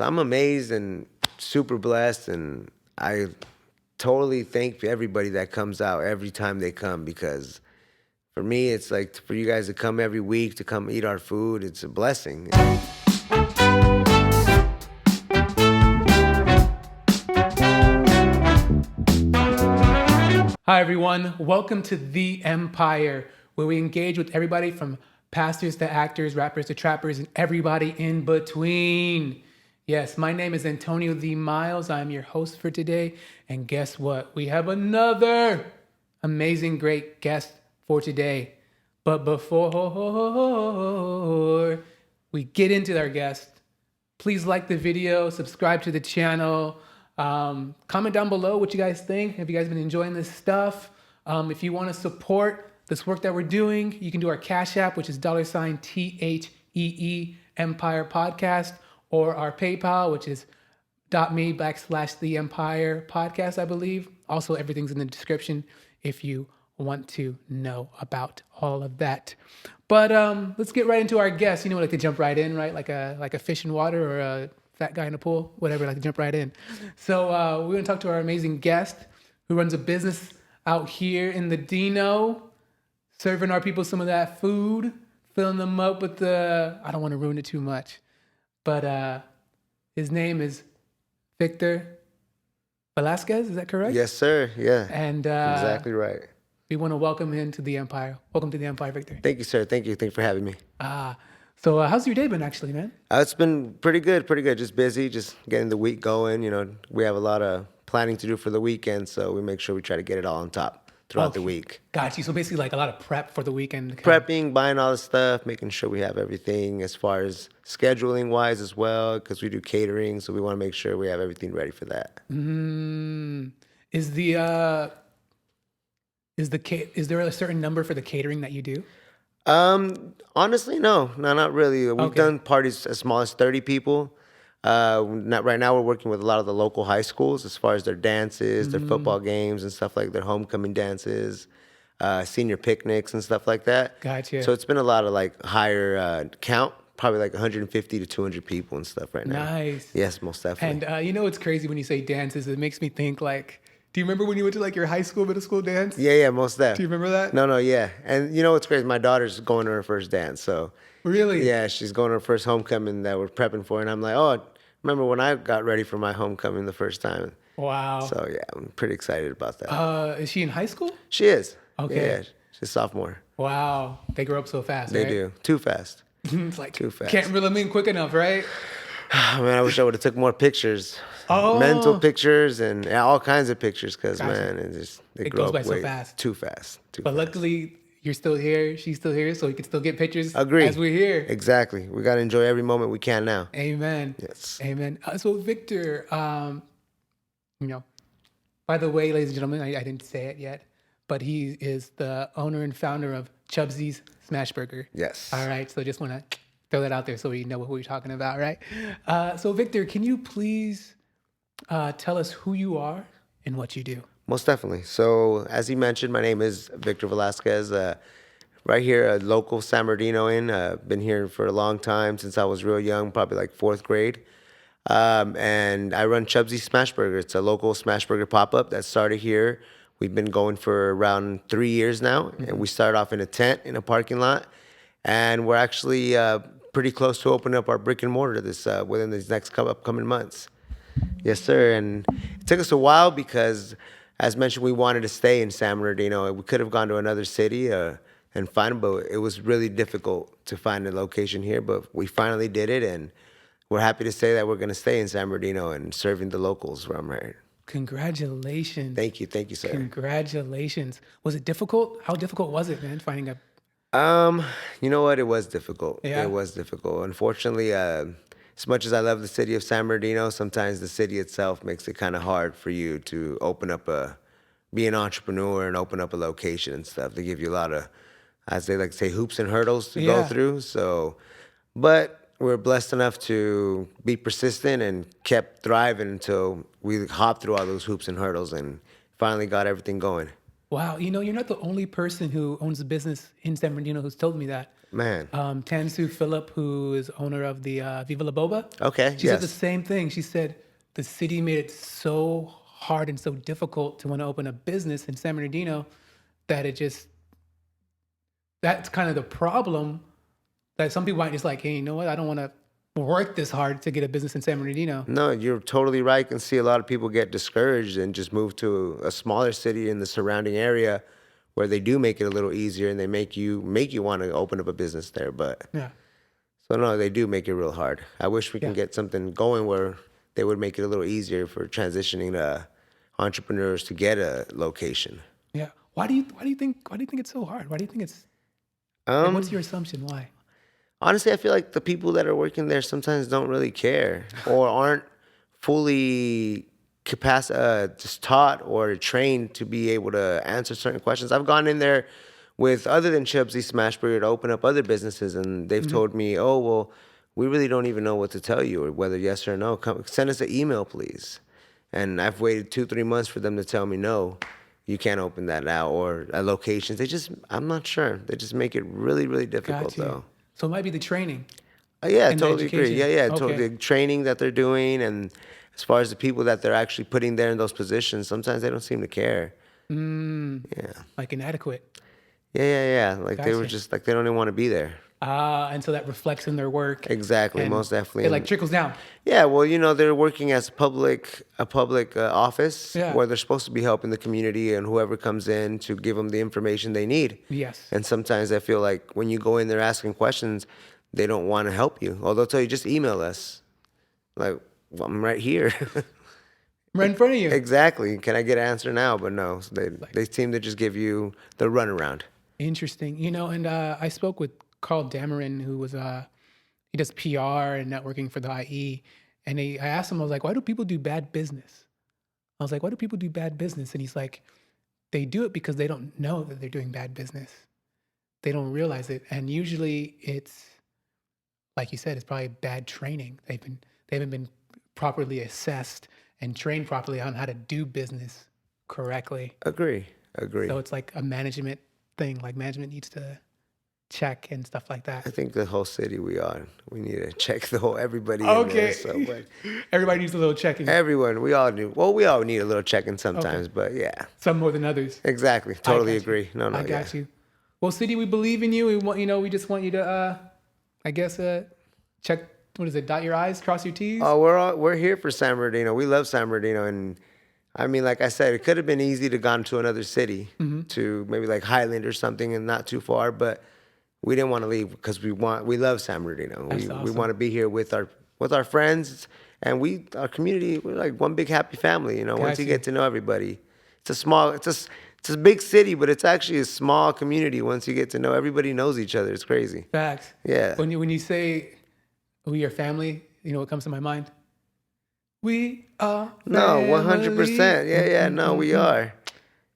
I'm amazed and super blessed, and I totally thank everybody that comes out every time they come, because for me, it's like for you guys to come every week to come eat our food, it's a blessing. Hi, everyone. Welcome to The Empire, where we engage with everybody from pastors to actors, rappers to trappers, and everybody in between. Yes, my name is Antonio D. Miles. I'm your host for today. And guess what? We have another amazing, great guest for today. But before we get into our guest, please like the video, subscribe to the channel, comment down below what you guys think. Have you guys been enjoying this stuff? If you want to support this work that we're doing, you can do our Cash App, which is $TheeEmpirePodcast, or our PayPal, which is .me/TheeEmpirePodcast, I believe. Also, everything's in the description if you want to know about all of that. But let's get right into our guest. You know, we like to jump right in, right? Like a fish in water or a fat guy in a pool, whatever, like to jump right in. So we're going to talk to our amazing guest who runs a business out here in the Dino, serving our people some of that food, filling them up with I don't want to ruin it too much, but his name is Victor Velasquez. Is that correct? Yes, sir. Yeah. And exactly right. We want to welcome him to the Empire. Welcome to the Empire, Victor. Thank you, sir. Thank you. Thanks for having me. So how's your day been actually, man? It's been pretty good. Just busy, just getting the week going. You know, we have a lot of planning to do for the weekend, so we make sure we try to get it all on top throughout the week. Got you. So basically like a lot of prep for the weekend. Prepping, buying all the stuff, making sure we have everything as far as scheduling wise as well, because we do catering, so we want to make sure we have everything ready for that. Is there a certain number for the catering that you do? Honestly, no, not really. We've done parties as small as 30 people. Right now we're working with a lot of the local high schools as far as their dances, their football games and stuff like their homecoming dances, senior picnics and stuff like that. Gotcha. So it's been a lot of like higher count, probably like 150 to 200 people and stuff right now. Nice. Yes, most definitely. And you know what's crazy when you say dances? It makes me think like, do you remember when you went to like your high school, middle school dance? Yeah, most definitely. Do you remember that? No, yeah. And you know what's crazy? My daughter's going to her first dance, so. Really? Yeah, she's going to her first homecoming that we're prepping for, and I'm like, oh, remember when I got ready for my homecoming the first time? Wow. So yeah, I'm pretty excited about that. Is she in high school? She is. Okay. Yeah, she's a sophomore. Wow. They grow up so fast, They right? do. Too fast. It's like, Too fast. can't reel them in quick enough, right? Man, I wish I would have took more pictures. Oh. Mental pictures and all kinds of pictures, because man, it goes grow by up so fast. Too fast. But luckily, you're still here. She's still here, so you can still get pictures. Agree. As we're here. Exactly. We got to enjoy every moment we can now. Amen. Yes. Amen. So Victor, by the way, ladies and gentlemen, I didn't say it yet, but he is the owner and founder of Chubzies Smash Burger. Yes. All right. So just want to throw that out there so we know what we're talking about, right? So Victor, can you please tell us who you are and what you do? Most definitely. So, as he mentioned, my name is Victor Velasquez. Right here, a local San Bernardino. Been here for a long time, since I was real young, probably like fourth grade. And I run Chubzies Smash Burger. It's a local smash burger pop-up that started here. We've been going for around 3 years now. And we started off in a tent in a parking lot. And we're actually pretty close to opening up our brick and mortar within these next upcoming months. Yes, sir. And it took us a while because, as mentioned, we wanted to stay in San Bernardino. We could have gone to another city and find them, but it was really difficult to find a location here. But we finally did it, and we're happy to say that we're going to stay in San Bernardino and serving the locals where I'm at. Congratulations. Thank you, sir. Congratulations. Was it difficult? How difficult was it, man, finding a... You know what? It was difficult. Yeah? It was difficult. Unfortunately, as much as I love the city of San Bernardino, sometimes the city itself makes it kind of hard for you to be an entrepreneur and open up a location and stuff. They give you a lot of, as they like to say, hoops and hurdles to go through. So, but we're blessed enough to be persistent and kept thriving until we hopped through all those hoops and hurdles and finally got everything going. Wow, you're not the only person who owns a business in San Bernardino who's told me that. Man. Tansu Phillip, who is owner of the Viva La Boba. Okay, She said the yes. same thing. She said the city made it so hard and so difficult to want to open a business in San Bernardino that that's kind of the problem, that some people might just like, hey, you know what? I don't want to work this hard to get a business in San Bernardino. No, you're totally right. I can see a lot of people get discouraged and just move to a smaller city in the surrounding area where they do make it a little easier and they make you want to open up a business there. But Yeah. so no, they do make it real hard. I wish we can Yeah. get something going where they would make it a little easier for transitioning entrepreneurs to get a location. Yeah. Why do you think it's so hard? Why do you think it's like, what's your assumption? Why? Honestly, I feel like the people that are working there sometimes don't really care or aren't fully just taught or trained to be able to answer certain questions. I've gone in there with other than Chubzies Smash Burger to open up other businesses, and they've told me, "Oh, well, we really don't even know what to tell you or whether yes or no. Come send us an email, please." And I've waited 2-3 months for them to tell me no. You can't open that now or locations. I'm not sure. They just make it really, really difficult, Got you. though. So it might be the training. Yeah, I And the totally agree. education. Yeah, Okay. totally. The training that they're doing, and as far as the people that they're actually putting there in those positions, sometimes they don't seem to care. Yeah, Like inadequate. yeah. Like they were Gotcha. just like they don't even want to be there. And so that reflects in their work. Exactly, And most definitely. it like trickles down. Yeah, well, they're working as a public office Yeah. where they're supposed to be helping the community and whoever comes in to give them the information they need. Yes. And sometimes I feel like when you go in there asking questions, they don't want to help you. Or they'll tell you, just email us. Like, well, I'm right here. Right in front of you. Exactly. Can I get an answer now? But no, so they seem to just give you the runaround. Interesting. And I spoke with Carl Dameron, who was he does PR and networking for the IE, and I asked him, I was like, why do people do bad business? I was like, why do people do bad business? And he's like, they do it because they don't know that they're doing bad business. They don't realize it, and usually it's like you said, it's probably bad training. They haven't been properly assessed and trained properly on how to do business correctly. Agree. So it's like a management thing. Like management needs to check and stuff like I that. think the whole city we need to check everybody in there. So, but Everybody needs a little checking. everyone, we all need a little checking sometimes, but yeah, Some more than others. exactly. I Totally got you. agree. No, I yeah. got you. Well, city, we believe in you. We want we just want you to I guess check, what is it? Dot your I's, cross your T's. Oh, we're here for San Bernardino. We love San Bernardino, and I mean, like I said, it could have been easy to gone to another city, to maybe like Highland or something, and not too far. But we didn't want to leave because we love San Bernardino. That's We awesome. want to be here with our friends, and our community. We're like one big happy family. Once you Gotcha. get to know everybody, it's a big city, but it's actually a small community. Once you get to know everybody, knows each other. It's crazy. Facts. Yeah. When you say we are family, what comes to my mind? We are No, family. 100%. Yeah. No, we are.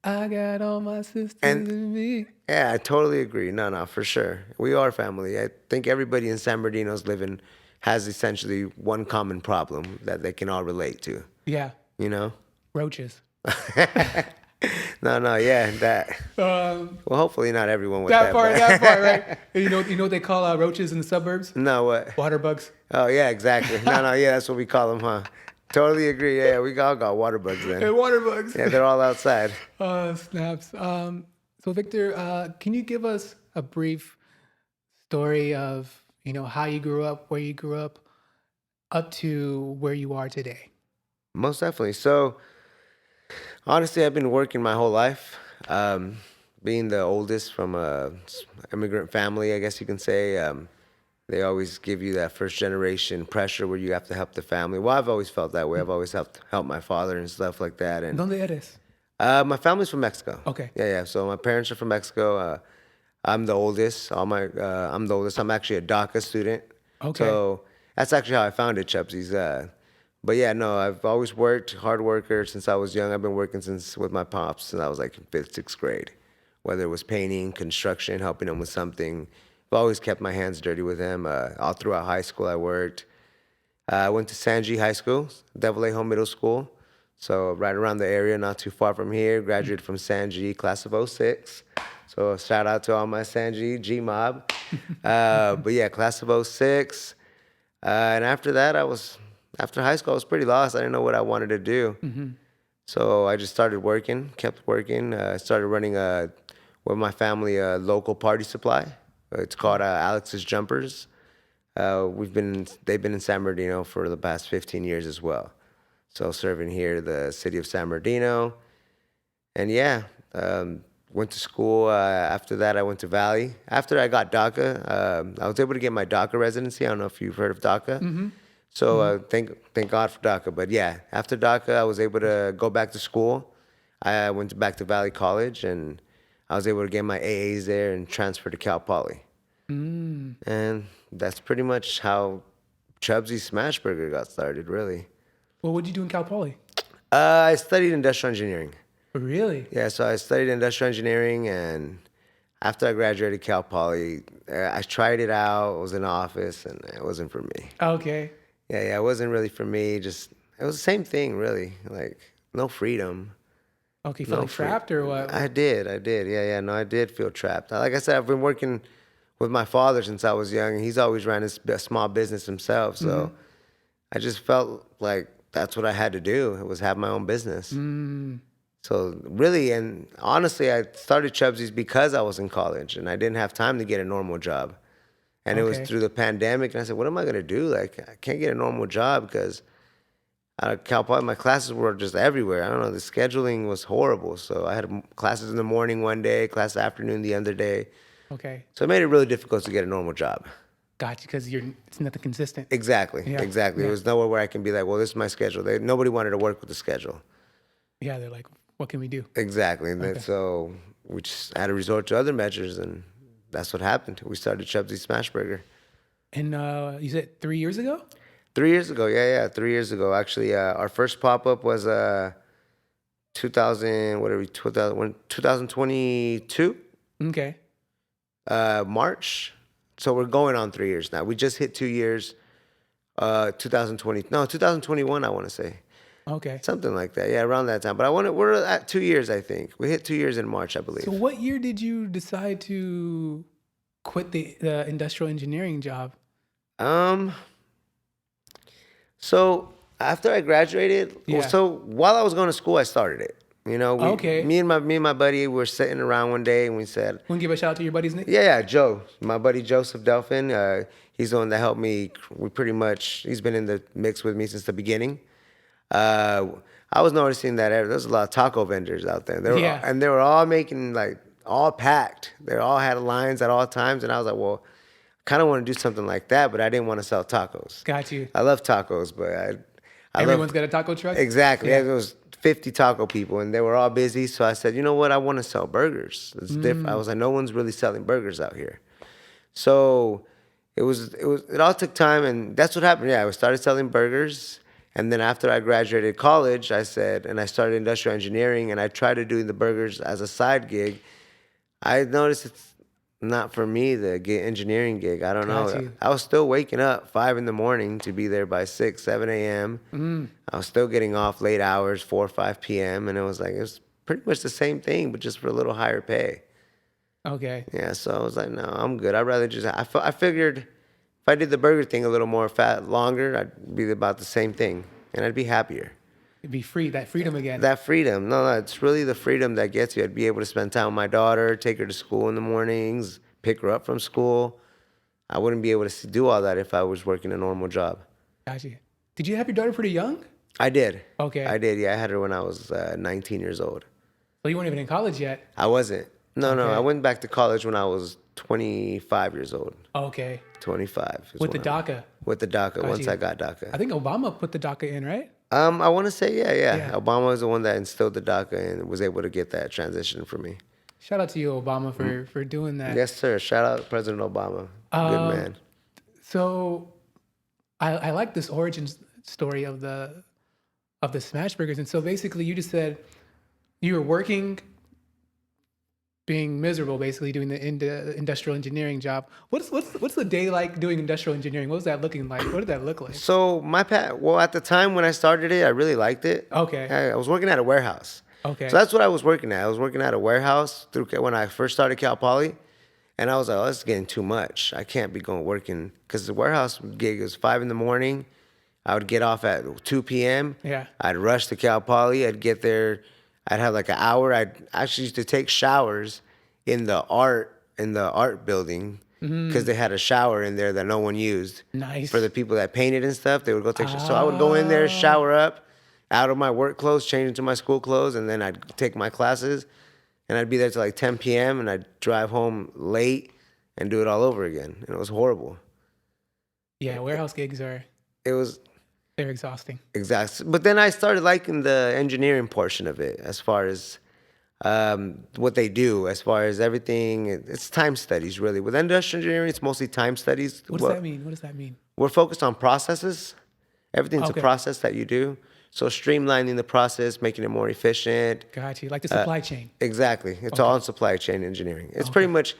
I got all my sisters And- and me. Yeah, I totally agree. No, for sure. We are family. I think everybody in San Bernardino's living has essentially one common problem that they can all relate to, Yeah, you know? roaches. No, yeah, that. Um, Well, hopefully not everyone with that part, but- right? And you know what they call roaches in the suburbs? No, what? Water bugs. Oh, yeah, exactly. No, yeah, that's what we call them, huh? Totally agree. Yeah, we all got water bugs then. Hey, water bugs. Yeah, they're all outside. Snaps. So Victor, can you give us a brief story of how you grew up, where you grew up to where you are today? Most definitely. So, honestly, I've been working my whole life. Being the oldest from a immigrant family, I guess you can say. They always give you that first generation pressure where you have to help the family. Well, I've always felt that way. I've always helped my father and stuff like that. And ¿Dónde eres? my family's from Mexico. Okay. Yeah. So my parents are from Mexico. I'm the oldest. I'm the oldest. I'm actually a DACA student. Okay. So that's actually how I founded Chubzies. But yeah, no, I've always worked, hard worker since I was young. I've been working with my pops since I was like in 5th, 6th grade. Whether it was painting, construction, helping them with something. I've always kept my hands dirty with him. All throughout high school, I worked. I went to San G High School, Devil Home Middle School. So right around the area, not too far from here. Graduated from San G, class of '06. So shout out to all my San G Mob. But yeah, class of '06. And after that, after high school, I was pretty lost. I didn't know what I wanted to do. So I just started working, kept working. Started running with my family a local party supply. It's called Alex's Jumpers. They've been in San Bernardino for the past 15 years as well. So serving here, the city of San Bernardino. And yeah, went to school. After that, I went to Valley. After I got DACA, I was able to get my DACA residency. I don't know if you've heard of DACA. So thank God for DACA. But yeah, after DACA, I was able to go back to school. I went back to Valley College, and I was able to get my AAs there and transfer to Cal Poly. And that's pretty much how Chubzies Smash Burger got started, really. Well, what did you do in Cal Poly? I studied industrial engineering. Really? Yeah, so I studied industrial engineering, and after I graduated Cal Poly, I tried it out. I was in the office, and it wasn't for me. Okay. Yeah, it wasn't really for me. It was the same thing, really. Like, no freedom. Okay, you felt like trapped or what? I did. Yeah, no, I did feel trapped. Like I said, I've been working with my father since I was young, and he's always ran a small business himself. So I just felt like that's what I had to do. It was have my own business. So really, and honestly, I started Chubzies because I was in college, and I didn't have time to get a normal job. And it was through the pandemic, and I said, what am I going to do? Like, I can't get a normal job because out of Cal Poly, my classes were just everywhere. I don't know, the scheduling was horrible. So I had classes in the morning one day, class afternoon the other day. Okay. So it made it really difficult to get a normal job. Gotcha, because it's nothing consistent. Exactly. Yeah. There was nowhere where I can be like, well, this is my schedule. Nobody wanted to work with the schedule. Yeah, they're like, what can we do? Exactly. And then, so we just had to resort to other measures, and that's what happened. We started Chubzies Smash Burger. And you said 3 years ago? 3 years ago, yeah, 3 years ago. Actually, our first pop-up was 2022. Okay. March. So we're going on 3 years now. We just hit 2 years. 2021, I want to say. Okay. Something like that. Yeah, around that time. But we're at 2 years, I think. We hit 2 years in March, I believe. So what year did you decide to quit the industrial engineering job? So after I graduated, so while I was going to school, I started it. You know, me and my buddy were sitting around one day, and we said, Want to give a shout out to your buddy's name? Yeah, Joe. My buddy Joseph Delphin. He's the one that helped me. He's been in the mix with me since the beginning. I was noticing that there's a lot of taco vendors out there. And they were all making, like, all packed. They all had lines at all times, and I was like, well, I kind of want to do something like that, but I didn't want to sell tacos. Got you. I love tacos, but Everyone's got a taco truck? Exactly. Yeah. There was 50 taco people, and they were all busy. So I said, you know what? I want to sell burgers. It's different. I was like, no one's really selling burgers out here. So it all took time, and that's what happened. Yeah, I started selling burgers. And then after I graduated college, I started industrial engineering, and I tried to do the burgers as a side gig. I noticed it's not for me, the engineering gig. I don't know. I was still waking up 5 a.m. to be there by 6, 7 a.m. I was still getting off late hours, 4 or 5 p.m. And it was pretty much the same thing, but just for a little higher pay. Okay. Yeah, so I was like, no, I'm good. I'd rather I figured if I did the burger thing a little more longer, I'd be about the same thing, and I'd be happier. It'd be free, that freedom again. That freedom. No, it's really the freedom that gets you. I'd be able to spend time with my daughter, take her to school in the mornings, pick her up from school. I wouldn't be able to do all that if I was working a normal job. Gotcha. Did you have your daughter pretty young? I did. Okay. I did, yeah. I had her when I was 19 years old. So you weren't even in college yet? I wasn't. No. I went back to college when I was 25 years old. Okay. 25. With the DACA? With the DACA, once I got DACA. I think Obama put the DACA in, right? I want to say, yeah. Obama was the one that instilled the DACA and was able to get that transition for me. Shout out to you, Obama, for doing that. Yes, sir. Shout out President Obama. Good man. So I like this origin story of the Smash Burgers. And so basically you just said you were working, being miserable, basically doing the industrial engineering job. What's the day like doing industrial engineering? What was that looking like? What did that look like? So at the time when I started it, I really liked it. Okay. I was working at a warehouse. Okay. So that's what I was working at. I was working at a warehouse when I first started Cal Poly. And I was like, oh, this is getting too much. I can't be going working. Because the warehouse gig was 5 in the morning. I would get off at 2 p.m. Yeah. I'd rush to Cal Poly. I'd get there. I'd have like an hour. I'd actually used to take showers in the art building because they had a shower in there that no one used. Nice. For the people that painted and stuff, they would go take showers. So I would go in there, shower up, out of my work clothes, change into my school clothes, and then I'd take my classes. And I'd be there till like 10 p.m. and I'd drive home late and do it all over again. And it was horrible. Yeah, warehouse gigs They're exhausting. exactly. But then I started liking the engineering portion of it as far as what they do, as far as everything. It's time studies, really. With industrial engineering, it's mostly time studies. What does that mean? What does that mean? We're focused on processes. Everything's a process that you do. So streamlining the process, making it more efficient. Gotcha. Like the supply chain. Exactly. It's all in supply chain engineering. It's pretty much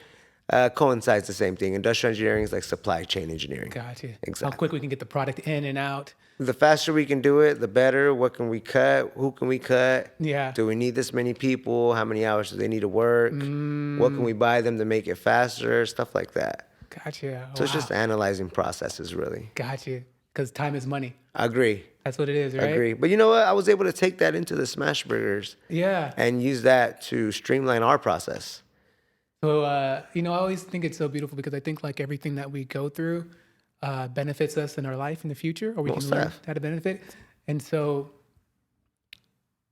coincides the same thing. Industrial engineering is like supply chain engineering. Gotcha. Exactly. How quick we can get the product in and out. The faster we can do it, the better. What can we cut? Who can we cut? Yeah. Do we need this many people? How many hours do they need to work? What can we buy them to make it faster? Stuff like that. Gotcha. So it's just analyzing processes, really. Gotcha. Because time is money. I agree. That's what it is, right? I agree. But you know what? I was able to take that into the Smash Burgers. Yeah. And use that to streamline our process. So, I always think it's so beautiful because I think like everything that we go through benefits us in our life in the future, or we can learn how to benefit. And so,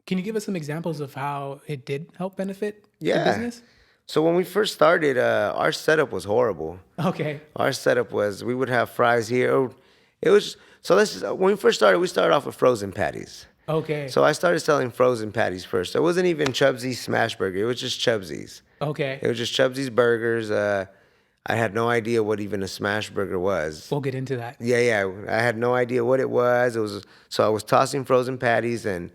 can you give us some examples of how it did help benefit the business? So when we first started, our setup was horrible. Okay. Our setup was we would have fries here. It was when we first started, we started off with frozen patties. Okay. So I started selling frozen patties first. It wasn't even Chubzies Smash Burger. It was just Chubzies. Okay. It was just Chubzies Burgers. I had no idea what even a smash burger was. We'll get into that. Yeah. I had no idea what it was. So I was tossing frozen patties, and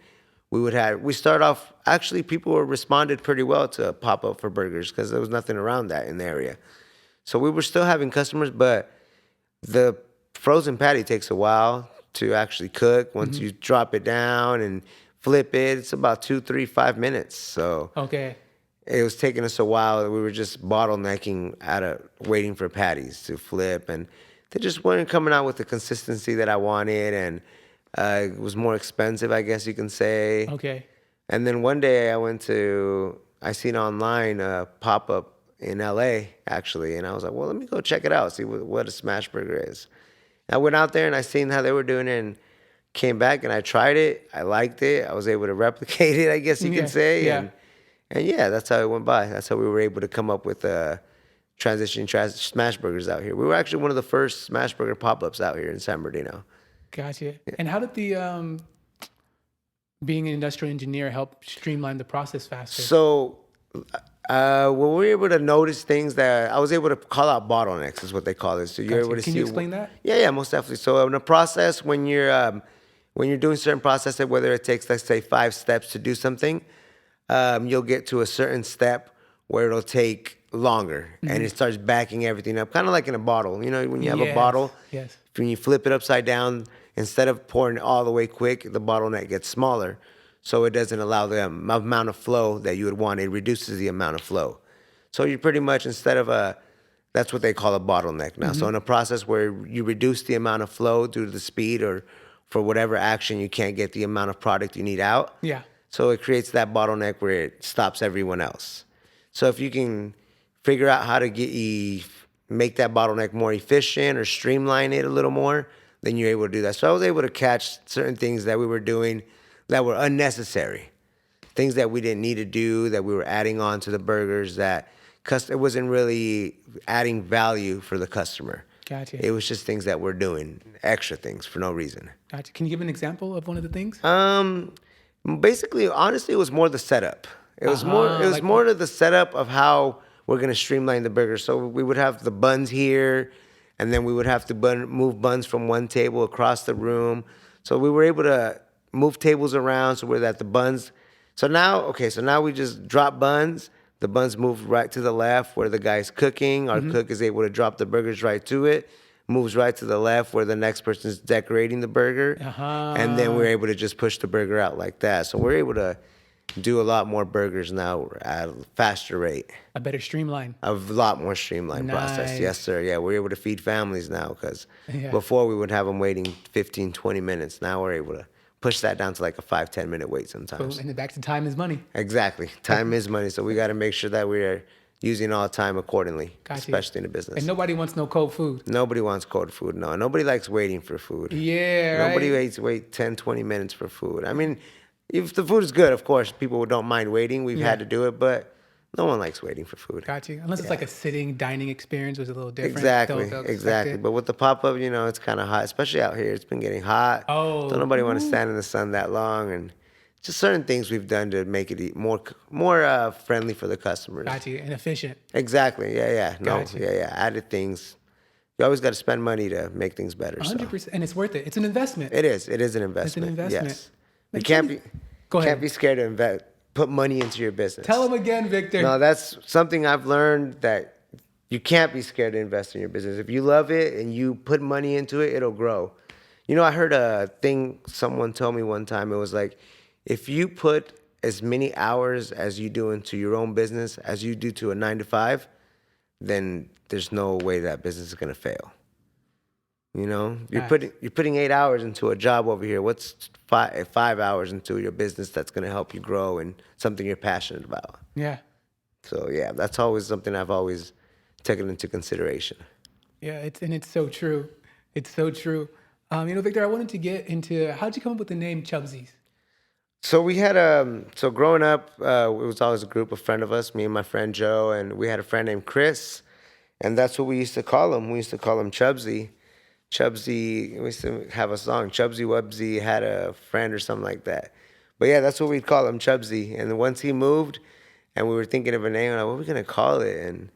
we started off. Actually, people responded pretty well to pop up for burgers because there was nothing around that in the area. So we were still having customers, but the frozen patty takes a while to actually cook. Once you drop it down and flip it, it's about 2, 3, 5 minutes. So okay. It was taking us a while. We were just bottlenecking waiting for patties to flip, and they just weren't coming out with the consistency that I wanted, and it was more expensive, I guess you can say. Okay. And then one day I seen online a pop-up in LA, actually, and I was like, well, let me go check it out, see what a smash burger is. I went out there and I seen how they were doing it, and came back and I tried it. I liked it. I was able to replicate it, I guess you can say. Yeah. And yeah, that's how it went by. That's how we were able to come up with transitioning smash burgers out here. We were actually one of the first smash burger pop-ups out here in San Bernardino. Gotcha. And how did the being an industrial engineer help streamline the process faster? So when we were able to notice things that I was able to call out bottlenecks is what they call it. So you're able to see. Can you explain that? Yeah, most definitely. So in a process, when you're doing certain processes, whether it takes, let's say, 5 steps to do something, you'll get to a certain step where it'll take longer, and it starts backing everything up, kind of like in a bottle. You know, when you have a bottle, when you flip it upside down, instead of pouring it all the way quick, the bottleneck gets smaller, so it doesn't allow the amount of flow that you would want. It reduces the amount of flow. So you pretty much, instead of that's what they call a bottleneck now. So in a process where you reduce the amount of flow due to the speed or for whatever action, you can't get the amount of product you need out. Yeah. So it creates that bottleneck where it stops everyone else. So if you can figure out how to make that bottleneck more efficient or streamline it a little more, then you're able to do that. So I was able to catch certain things that we were doing that were unnecessary, things that we didn't need to do, that we were adding on to the burgers, that it wasn't really adding value for the customer. Gotcha. It was just things that we're doing, extra things for no reason. Gotcha. Can you give an example of one of the things? Basically, honestly, it was more the setup. It was more to the setup of how we're gonna streamline the burger. So we would have the buns here, and then we would have to move buns from one table across the room. So we were able to move tables around so we're that the buns. So now we just drop buns. The buns move right to the left where the guy's cooking. Our cook is able to drop the burgers right to it. Moves right to the left where the next person's decorating the burger. And then we're able to just push the burger out like that. So we're able to do a lot more burgers now at a faster rate. A better streamline. A lot more streamlined process. Yes, Nice. sir. Yeah, we're able to feed families now because Yeah. before we would have them waiting 15, 20 minutes. Now we're able to push that down to like a 5, 10 minute wait Boom. sometimes. And then back to time is money. Exactly. Time is money. So we got to make sure that we are using all time accordingly, Got you. especially in the business. And nobody wants no cold food. Nobody wants cold food. No, nobody likes waiting for food. Yeah, Nobody right? wait 10, 20 minutes for food. I mean, if the food is good, of course, people don't mind waiting. We've had to do it, but no one likes waiting for food. Got you. Unless it's like a sitting dining experience, was a little different. Exactly, They'll expect exactly. it. But with the pop-up, it's kind of hot, especially out here. It's been getting hot. Oh. So nobody want to stand in the sun that long. And just certain things we've done to make it more friendly for the customers. Got you. And efficient. Exactly. Yeah. No. Gotcha. Yeah. Added things. You always got to spend money to make things better. 100%. And it's worth it. It's an investment. It is. It is an investment. investment. Yes. You Like, can't be. Go ahead. Can't be scared to invest. Put money into your business. Tell them again, Victor. No, that's something I've learned, that you can't be scared to invest in your business. If you love it and you put money into it, it'll grow. I heard a thing someone told me one time. It was like, if you put as many hours as you do into your own business as you do to a 9 to 5, then there's no way that business is going to fail. You're putting 8 hours into a job over here. What's 5 hours into your business that's going to help you grow and something you're passionate about? Yeah. So yeah, that's always something I've always taken into consideration. Yeah. It's so true. It's so true. Victor, I wanted to get into, how'd you come up with the name Chubzies? So we had so growing up, it was always a group, a friend of us, me and my friend Joe, and we had a friend named Chris, and that's what we used to call him. We used to call him Chubzie. Chubzie, we used to have a song, Chubzie Wubzie had a friend or something like that. But yeah, that's what we'd call him, Chubzie. And then once he moved and we were thinking of a name, like, what are we going to call it? And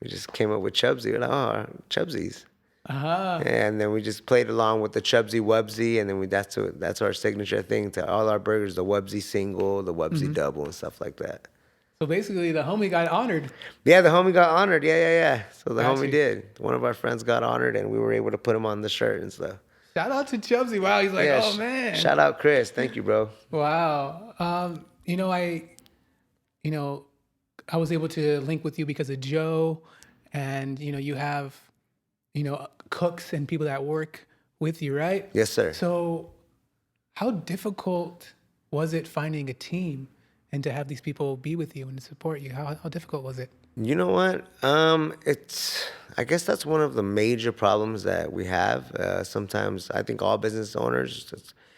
we just came up with Chubzie. We're like, oh, Chubzies. Uh-huh. And then we just played along with the Chubzie Wubzie, and then that's our signature thing to all our burgers, the Wubzie single, the Wubzie double, and stuff like that. So basically, the homie got honored. Yeah, the homie got honored. Yeah. So the Got homie you. did. One of our friends got honored, and we were able to put him on the shirt and stuff. Shout out to Chubzie. Wow, he's like, Yeah, oh man. Shout out Chris. Thank you, bro. Wow. I was able to link with you because of Joe, and you have, cooks and people that work with you, right? Yes, sir. So, how difficult was it finding a team and to have these people be with you and to support you? How difficult was it? You know what? I guess that's one of the major problems that we have. Sometimes I think all business owners,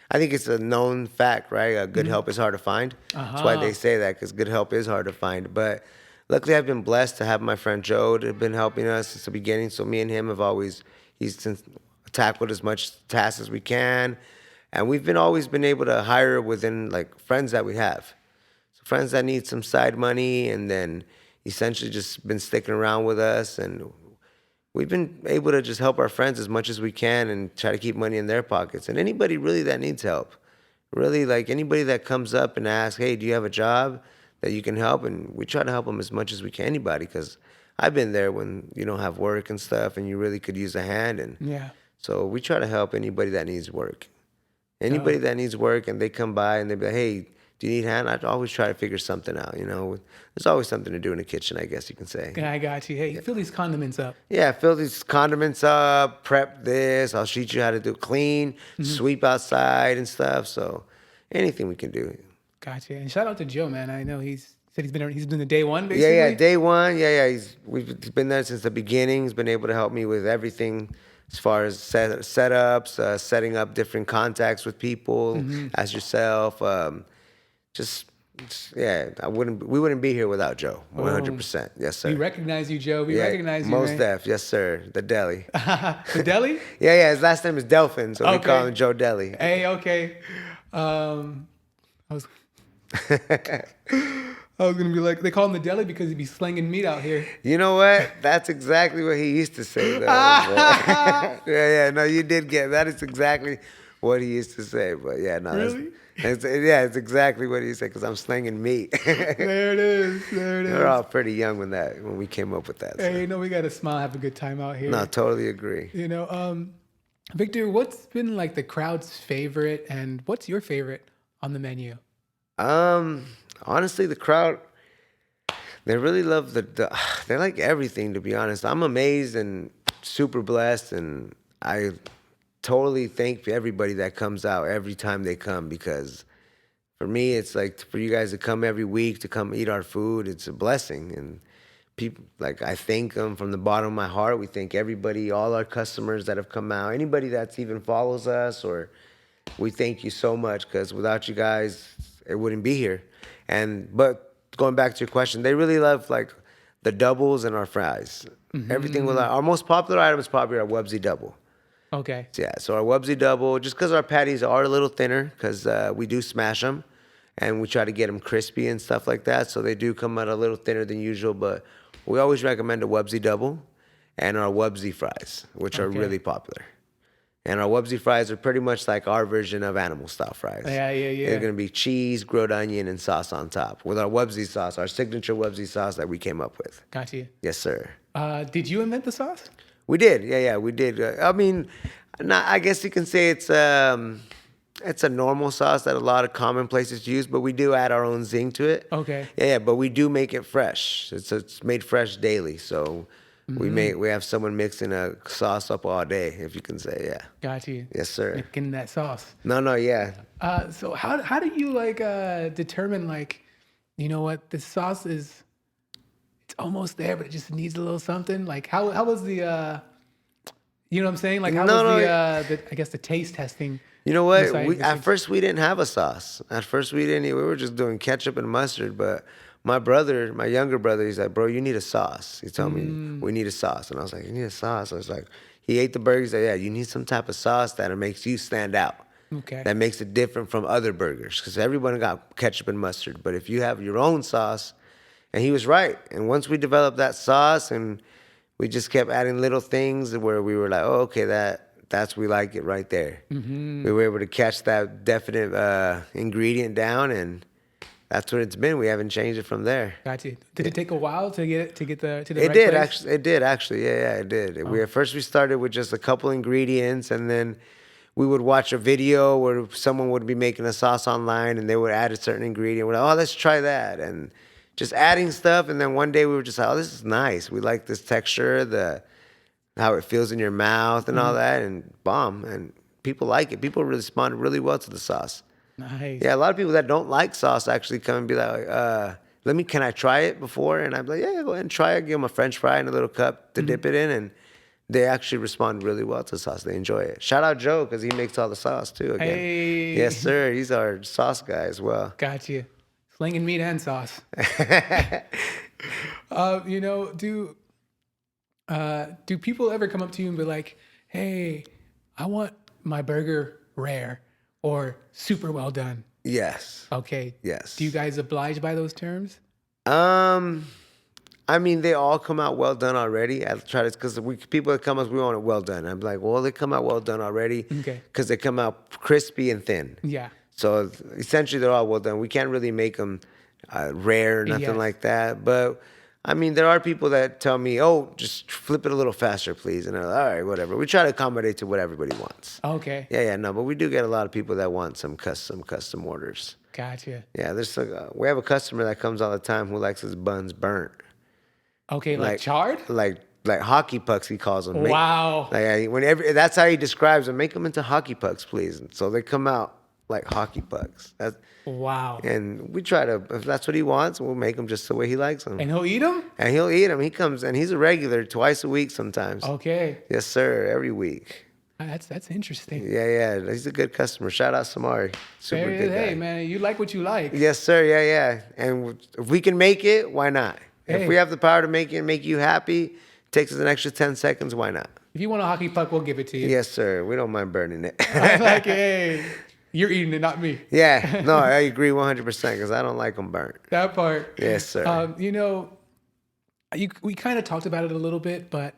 I think it's a known fact, right? Good help is hard to find. That's why they say that, because good help is hard to find. But luckily, I've been blessed to have my friend Joe that have been helping us since the beginning. So me and him he's tackled as much tasks as we can. And we've always been able to hire within like friends that we have. So friends that need some side money, and then essentially just been sticking around with us. And we've been able to just help our friends as much as we can and try to keep money in their pockets. And anybody really that needs help, really, like anybody that comes up and asks, hey, do you have a job that you can help? And we try to help them as much as we can, anybody, because I've been there when you don't have work and stuff and you really could use a hand. And Yeah. so we try to help anybody that needs work. Anybody that needs work and they come by and they be like, hey, do you need a hand? I always try to figure something out, There's always something to do in the kitchen, I guess you can say. I got you. Hey, fill these condiments up. Yeah, fill these condiments up, prep this. I'll teach you how to do clean, sweep outside and stuff. So anything we can do. Gotcha. And shout out to Joe, man. I know he's been the day one, basically. Yeah, day one. Yeah. He's been there since the beginning. He's been able to help me with everything as far as setups, setting up different contacts with people as yourself. We wouldn't be here without Joe. 100%. Yes, sir. We recognize you, Joe. We recognize you, most man. def. Yes, sir. The deli. The deli? Yeah. His last name is Delphin, so we Okay. call him Joe Deli. Hey, okay. I was I was gonna be like, they call him the deli because he'd be slinging meat out here. You know what? That's exactly what he used to say, though. Yeah. No, you did get that. Is exactly what he used to say. But yeah, no. Really? It's exactly what he said, because I'm slinging meat. There it is. We're all pretty young when we came up with that. So. Hey, we gotta smile, have a good time out here. No, totally agree. Victor, what's been like the crowd's favorite, and what's your favorite on the menu? honestly, the crowd, they really love they like everything, to be honest. I'm amazed and super blessed, and I totally thank everybody that comes out every time they come, because for me, it's like for you guys to come every week to come eat our food, it's a blessing. And people, like, I thank them from the bottom of my heart. We thank everybody, all our customers that have come out, anybody that's even follows us, or we thank you so much, because without you guys, it wouldn't be here. But going back to your question, they really love like the doubles and our fries. Everything with our most popular item is probably our Wubzie double. Okay. Yeah, so our Wubzie double, just because our patties are a little thinner, because we do smash them, and we try to get them crispy and stuff like that, so they do come out a little thinner than usual, but we always recommend a Wubzie double and our Wubzie fries, which are really popular. And our Wubzie fries are pretty much like our version of animal style fries. Yeah. They're going to be cheese, grilled onion, and sauce on top with our Wubzie sauce, our signature Wubzie sauce that we came up with. Got you. Yes, sir. Did you invent the sauce? We did. Yeah, we did. I mean, I guess you can say it's a normal sauce that a lot of common places use, but we do add our own zing to it. Okay. Yeah, but we do make it fresh. It's made fresh daily, so we have someone mixing a sauce up all day, if you can say. Yeah. Got you. Yes, sir. Making that sauce. No, yeah. So how do you like determine, like, you know what, this sauce is, it's almost there, but it just needs a little something? Like how was the you know what I'm saying? Like how was the I guess the taste testing? You know what? At first we didn't have a sauce. At first we were just doing ketchup and mustard, but my younger brother, he's like, bro, you need a sauce. He told me, we need a sauce. And I was like, you need a sauce? I was like, he ate the burger. He's like, yeah, you need some type of sauce that makes you stand out. Okay. That makes it different from other burgers. Because everyone got ketchup and mustard. But if you have your own sauce, and he was right. And once we developed that sauce, and we just kept adding little things where we were like, oh, okay, that's we like it right there. We were able to catch that definite ingredient down, and that's what it's been. We haven't changed it from there. Got you. Did it take a while to get the right It place? did actually. It did actually. Yeah, it did. At first we started with just a couple ingredients, and then we would watch a video where someone would be making a sauce online, and they would add a certain ingredient. We're like, oh, let's try that, and just adding stuff. And then one day we were just like, oh, this is nice. We like this texture, how it feels in your mouth and all that, and bomb. And people like it. People responded really well to the sauce. Nice. Yeah, a lot of people that don't like sauce actually come and be like, can I try it before? And I'm like, yeah, go ahead and try it. Give them a French fry in a little cup to dip it in, and they actually respond really well to the sauce. They enjoy it. Shout out Joe, because he makes all the sauce too. Again. Hey. Yes, sir. He's our sauce guy as well. Got you. Slinging meat and sauce. You know, do people ever come up to you and be like, hey, I want my burger rare or super well done? Yes. Okay. Yes. Do you guys oblige by those terms? I mean, they all come out well done already. I try to, because people that come us, we want it well done. I'm like, well, they come out well done already. Okay. Because they come out crispy and thin. Yeah. So essentially, they're all well done. We can't really make them rare or nothing like that. But I mean, there are people that tell me, oh, just flip it a little faster, please. And I'm like, all right, whatever. We try to accommodate to what everybody wants. Okay. Yeah, no, but we do get a lot of people that want some custom orders. Gotcha. Yeah, we have a customer that comes all the time who likes his buns burnt. Okay, like charred? Like hockey pucks, he calls them. Wow. That's how he describes them. Make them into hockey pucks, please. And so they come out like hockey pucks. Wow. And we try to, if that's what he wants, we'll make them just the way he likes them. And he'll eat them? And he'll eat them. He comes, and he's a regular twice a week sometimes. Okay. Yes, sir, every week. That's interesting. Yeah. He's a good customer. Shout out Samari. Super good guy. Hey, man, you like what you like. Yes, sir. Yeah. And if we can make it, why not? Hey. If we have the power to make it and make you happy, takes us an extra 10 seconds, why not? If you want a hockey puck, we'll give it to you. Yes, sir. We don't mind burning it. I'm like, hey, you're eating it, not me. Yeah. No, I agree 100% because I don't like them burnt. That part. Yes, sir. You know, we kind of talked about it a little bit, but,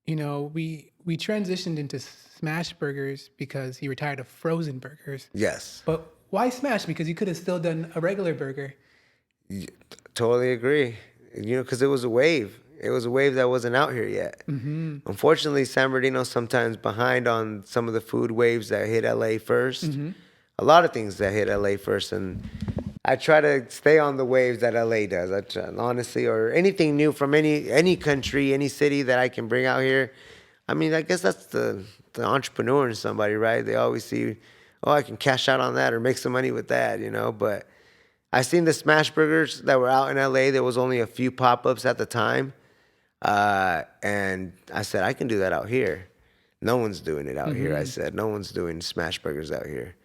you know, we transitioned into Smash Burgers because he retired of frozen burgers. Yes. But why Smash? Because you could have still done a regular burger. Totally agree. You know, because it was a wave. It was a wave that wasn't out here yet. Mm-hmm. Unfortunately, San Bernardino's sometimes behind on some of the food waves that hit LA first. Mm-hmm. A lot of things that hit LA first. And I try to stay on the waves that LA does. I try, honestly, or anything new from any country, any city that I can bring out here. I mean, I guess that's the entrepreneur in somebody, right? They always see, oh, I can cash out on that or make some money with that, you know. But I seen the smash burgers that were out in LA. There was only a few pop-ups at the time, and I said I can do that out here. No one's doing it out here. I said no one's doing smash burgers out here.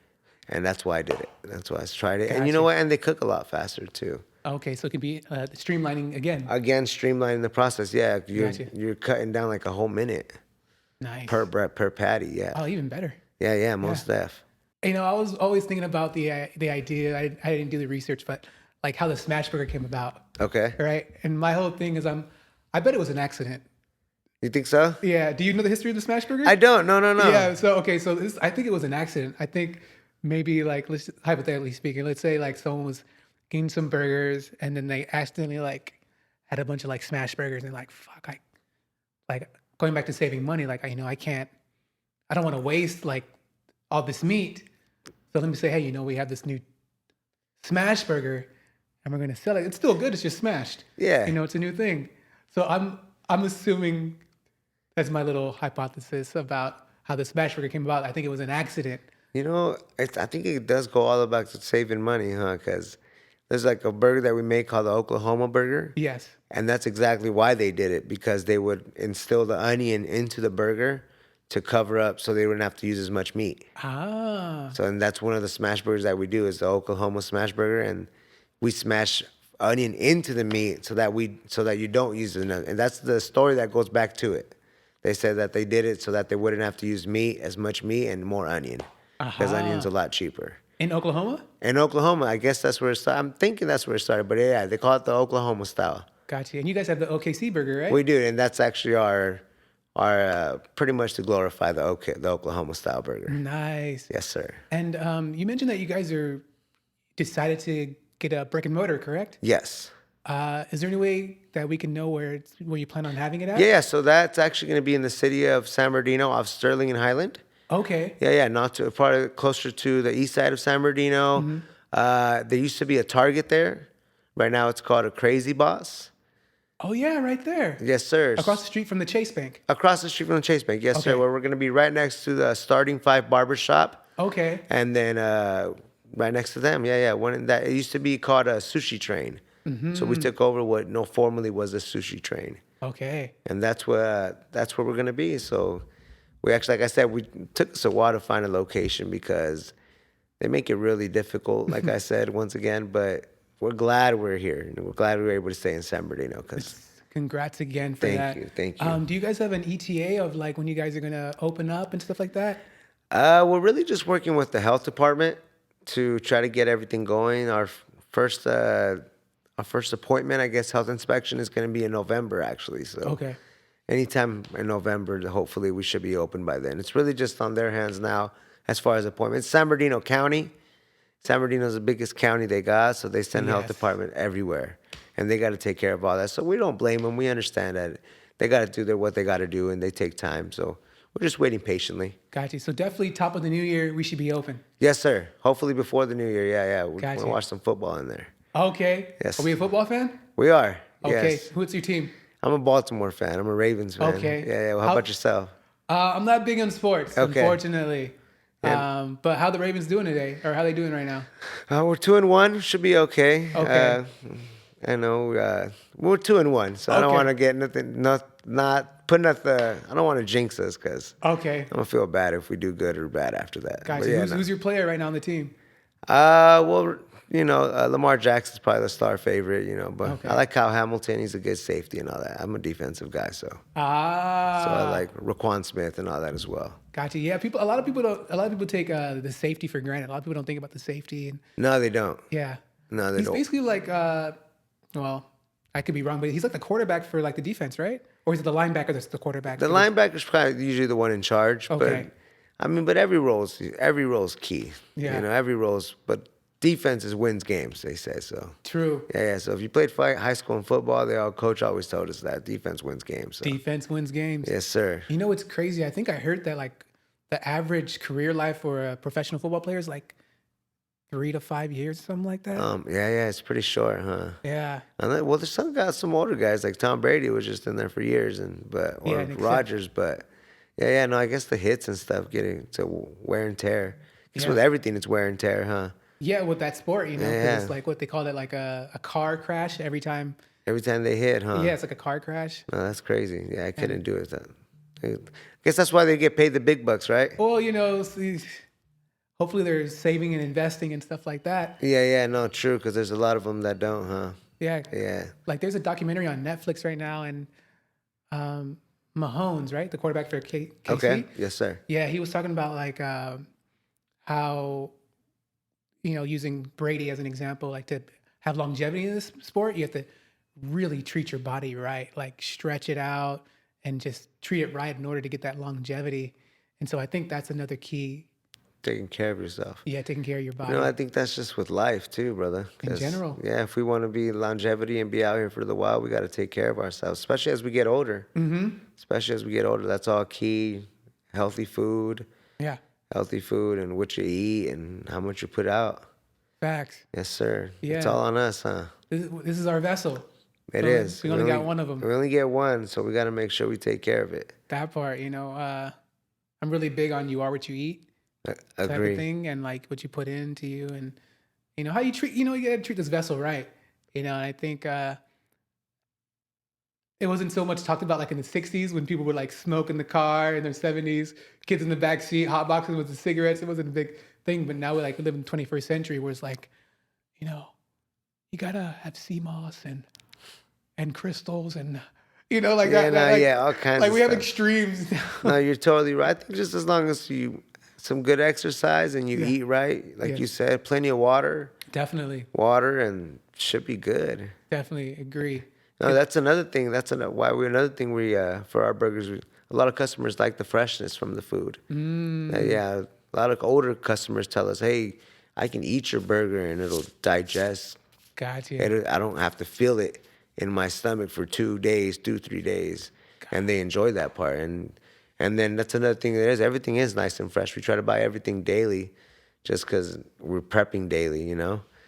And that's why I did it. That's why I tried it. And you know what? And they cook a lot faster too. Okay, so it can be streamlining again. Again, streamlining the process. Yeah, you're cutting down like a whole minute Nice. per patty. Yeah. Oh, even better. Yeah. Most def. You know, I was always thinking about the idea. I didn't do the research, but like how the smash burger came about. Okay. Right. And my whole thing is I bet it was an accident. You think so? Yeah. Do you know the history of the smash burger? I don't. No. Yeah. So okay. So I think it was an accident. I think maybe like let's hypothetically speaking, let's say like someone was getting some burgers and then they accidentally like had a bunch of like smash burgers and like fuck, I like going back to saving money. Like I don't want to waste like all this meat. So let me say, hey, we have this new smash burger and we're gonna sell it. It's still good. It's just smashed. Yeah. It's a new thing. So I'm assuming that's my little hypothesis about how the smash burger came about. I think it was an accident. I think it does go all about saving money, huh? Because there's like a burger that we make called the Oklahoma burger. Yes. And that's exactly why they did it, because they would instill the onion into the burger to cover up so they wouldn't have to use as much meat. Ah. So, and that's one of the smash burgers that we do is the Oklahoma smash burger. And we smash onion into the meat so that you don't use enough. And that's the story that goes back to it. They said that they did it so that they wouldn't have to use as much meat and more onion. Because onion's a lot cheaper. In Oklahoma? In Oklahoma, I guess that's where it started. I'm thinking that's where it started, but yeah, they call it the Oklahoma style. Gotcha. And you guys have the OKC burger, right? We do, and that's actually our pretty much to glorify the Oklahoma style burger. Nice. Yes, sir. And you mentioned that you guys decided to get a brick and mortar, correct? Yes. Is there any way that we can know where you plan on having it at? Yeah, so that's actually going to be in the city of San Bernardino off Sterling and Highland. Okay. Yeah, not too far, closer to the east side of San Bernardino. Mm-hmm. There used to be a Target there. Right now it's called a Crazy Boss. Oh, yeah, right there. Yes, sir. Across the street from the Chase Bank. Across the street from the Chase Bank, yes, Okay. sir. Where we're going to be right next to the Starting Five Barbershop. Okay. And then right next to them, it used to be called a Sushi Train. Mm-hmm. So we took over what formerly was a Sushi Train. Okay. And that's where we're going to be. So we actually, like I said, we took us a while to find a location because they make it really difficult, like I said, once again. But we're glad we're here. And we're glad we were able to stay in San Bernardino. Congrats again for that. Thank you. Do you guys have an ETA of like when you guys are going to open up and stuff like that? We're really just working with the health department to try to get everything going. Our first appointment, I guess, health inspection is going to be in November, actually. So Okay. anytime in November, hopefully we should be open by then. It's really just on their hands now as far as appointments. San Bernardino County. San Bernardino is the biggest county they got, so they send health department everywhere. And they got to take care of all that. So we don't blame them. We understand that they got to do what they got to do, and they take time. So we're just waiting patiently. Gotcha. So definitely top of the new year, we should be open. Yes, sir. Hopefully before the new year. Yeah. We're going Gotcha. to watch some football in there. Okay. Yes. Are we a football fan? We are. Okay. Yes. What's your team? I'm a Baltimore fan. I'm a Ravens fan. Okay. Yeah. Well, how about yourself? I'm not big on sports, Okay. unfortunately. But how the Ravens doing today, or how they doing right now? We're 2-1. Should be okay. Okay. I know we're 2-1, so I don't Okay. want to get nothing. Not putting at the. I don't want to jinx us because Okay. I'm gonna feel bad if we do good or bad after that. Gotcha. But yeah, Who's your player right now on the team? well, Lamar Jackson's probably the star favorite. But Okay. I like Kyle Hamilton. He's a good safety and all that. I'm a defensive guy, so I like Raquan Smith and all that as well. Gotcha. Yeah, a lot of people take the safety for granted. A lot of people don't think about the safety, and No, they don't. yeah, No, they he's don't. basically like, well, I could be wrong, but he's like the quarterback for like the defense, right? Or is it the linebacker that's the quarterback? The linebacker's probably usually the one in charge. Okay. But every role's key. Yeah. Every role's. But defense wins games. They say so. True. Yeah. So if you played high school and football, coach always told us that defense wins games. So. Defense wins games. Yes, sir. You know what's crazy? I think I heard that like the average career life for a professional football player is like 3 to 5 years, something like that. Yeah, it's pretty short, huh? Yeah. And then, well, there's some older guys like Tom Brady was just in there for years, or and Rodgers, but yeah, no, I guess the hits and stuff getting to wear and tear. I guess Yeah. with everything, it's wear and tear, huh? Yeah, with that sport, because Yeah. it's like what they call it, like a car crash every time. Every time they hit, huh? Yeah, it's like a car crash. No, that's crazy. Yeah, I couldn't do it. I guess that's why they get paid the big bucks, right? Well, hopefully they're saving and investing and stuff like that. Yeah, no, true, because there's a lot of them that don't, huh? Yeah. Yeah. Like there's a documentary on Netflix right now, and Mahomes, right, the quarterback for KC. Okay. Yes, sir. Yeah, he was talking about like how using Brady as an example, like to have longevity in this sport, you have to really treat your body right, like stretch it out and just treat it right in order to get that longevity. And so I think that's another key. Taking care of yourself. Yeah, taking care of your body. I think that's just with life too, brother. In general. Yeah, if we want to be longevity and be out here for the while, we got to take care of ourselves, especially as we get older. Mm-hmm. Especially as we get older, that's all key. Healthy food. Yeah. Healthy food and what you eat and how much you put out. Facts. Yes, sir. Yeah. It's all on us, huh? This is our vessel. It is. We only got one of them. We only get one, so we got to make sure we take care of it. That part, I'm really big on you are what you eat. Type of Agree. thing, and like what you put into you, and how you treat. You gotta treat this vessel right. And I think it wasn't so much talked about like in the '60s when people would like smoke in the car, in their '70s, kids in the back seat, hot boxes with the cigarettes. It wasn't a big thing, but now we live in the 21st century where it's like, you gotta have sea moss and crystals and like Yeah, that. all kinds Like of we have stuff. extremes. No, you're totally right. I think just as long as you some good exercise and you Yeah. eat right, like Yeah. you said, plenty of water, Definitely and should be good. agree. No, that's another thing. Another thing we for our burgers. A lot of customers like the freshness from the food. Yeah, a lot of older customers tell us, "Hey, I can eat your burger and it'll digest. Gotcha. I don't have to feel it in my stomach for 2 days, 3 days," and they enjoy that part. And then that's another thing. Everything is nice and fresh. We try to buy everything daily, just because we're prepping daily.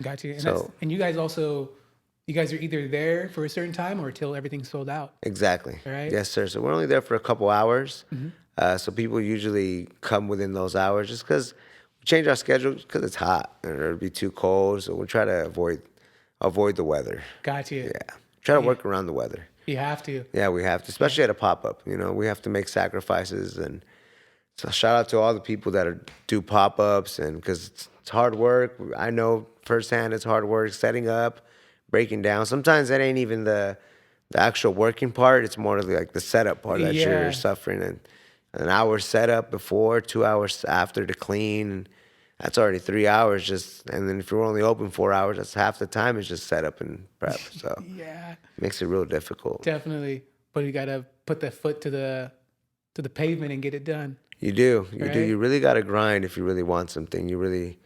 Gotcha. And, So- and you guys are either there for a certain time or till everything's sold out. Exactly. Right. Yes, sir. So we're only there for a couple hours. So people usually come within those hours just because we change our schedule because it's hot and it'll be too cold. So we try to avoid the weather. Gotcha. Yeah. Try to work around the weather. You have to. Yeah, we have to, especially at a pop-up. We have to make sacrifices. And so shout out to all the people that do pop-ups, and because it's hard work. I know firsthand it's hard work setting up, breaking down. Sometimes that ain't even the actual working part. It's more like the setup part that Yeah. you're suffering. And an hour setup before, 2 hours after to clean. And that's already 3 hours just. And then if you're only open 4 hours, that's half the time is just setup and prep. So Yeah. it makes it real difficult. Definitely. But you gotta put the foot to the pavement and get it done. You do. Right? You really got to grind if you really want something. You really,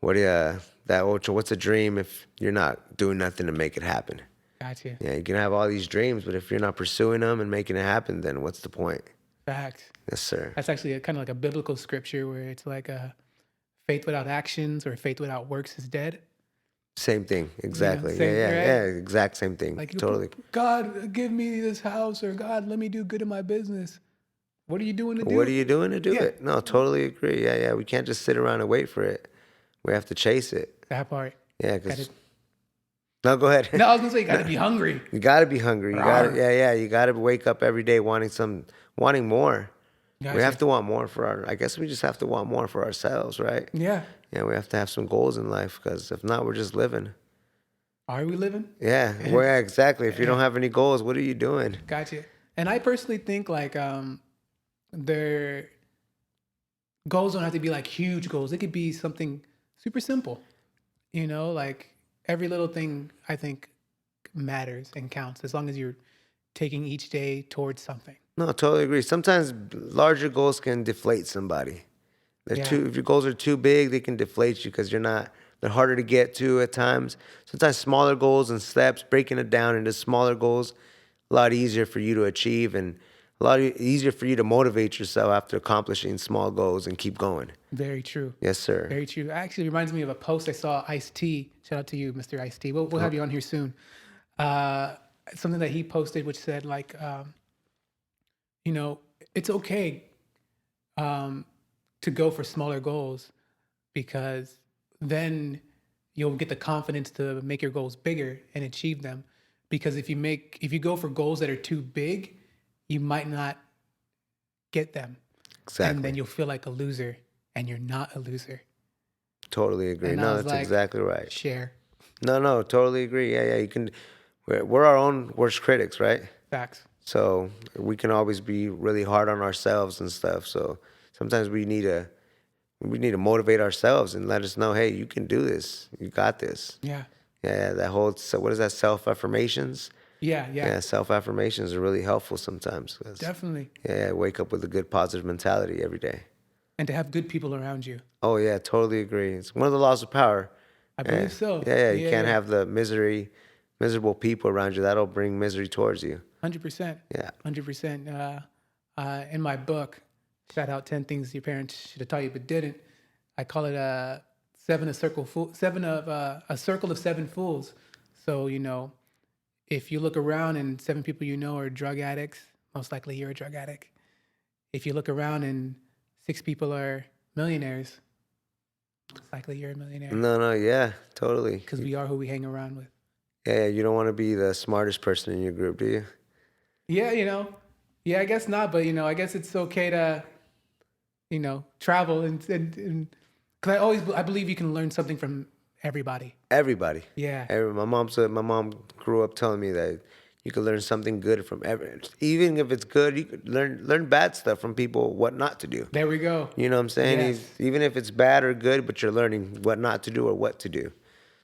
what's a dream if you're not doing nothing to make it happen? Gotcha. Yeah, you can have all these dreams, but if you're not pursuing them and making it happen, then what's the point? Facts. Yes, sir. That's actually kind of like a biblical scripture where it's like faith without actions or faith without works is dead. Same thing. Exactly. same, right? Yeah, exact same thing. Like Totally. God, give me this house, or God, let me do good in my business. What are you doing to do? What are you doing to do Yeah. it? No, totally agree. Yeah. We can't just sit around and wait for it. We have to chase it. That part. Yeah, Gotta- because... No, go ahead. No, I was gonna say you gotta be hungry. You got to be hungry. You got to, Rawr. You got to wake up every day wanting more. Gotcha. We have to want more I guess we just have to want more for ourselves, right? Yeah. Yeah, we have to have some goals in life, because if not, we're just living. Are we living? Yeah, exactly. If you don't have any goals, what are you doing? Gotcha. And I personally think like their goals don't have to be like huge goals. It could be something super simple. Like every little thing I think matters and counts as long as you're taking each day towards something. No, I totally agree. Sometimes larger goals can deflate somebody. Yeah. If your goals are too big, they can deflate you because they're harder to get to at times. Sometimes smaller goals and steps, breaking it down into smaller goals, a lot easier for you to achieve. And a lot easier for you to motivate yourself after accomplishing small goals and keep going. Very true. Yes, sir. Very true. Actually, reminds me of a post I saw Ice-T. Shout out to you, Mr. Ice-T. We'll have you on here soon. Something that he posted, which said like, you know, it's okay to go for smaller goals because then you'll get the confidence to make your goals bigger and achieve them. Because if you go for goals that are too big, you might not get them. Exactly. And then you'll feel like a loser, and you're not a loser. Totally agree. And I No, was that's like, exactly right. Share. No, totally agree. Yeah, you can. We're our own worst critics, right? Facts. So we can always be really hard on ourselves and stuff. So sometimes we need to motivate ourselves and let us know, hey, you can do this. You got this. Yeah. Yeah, that whole, so what is that, self-affirmations? Yeah. Yeah, self-affirmations are really helpful sometimes. Definitely. Yeah, wake up with a good positive mentality every day. And to have good people around you. Oh, yeah, totally agree. It's one of the laws of power. I believe so. Yeah, you can't have the miserable people around you. That'll bring misery towards you. 100%. Yeah. 100%. In my book, shout out 10 things your parents should have taught you but didn't. I call it a circle of 7 fools. So, you know, if you look around and 7 people you know are drug addicts, most likely you're a drug addict. If you look around and 6 people are millionaires, most likely you're a millionaire. No, yeah, totally. Because we are who we hang around with. Yeah, you don't want to be the smartest person in your group, do you? Yeah, you know. Yeah, I guess not, but, you know, I guess it's okay to, you know, travel and because I believe you can learn something from everybody. Everybody. Yeah. My mom grew up telling me that you could learn something good from even if it's good, you could learn bad stuff from people, what not to do. There we go. You know what I'm saying? Yes. Even if it's bad or good, but you're learning what not to do or what to do.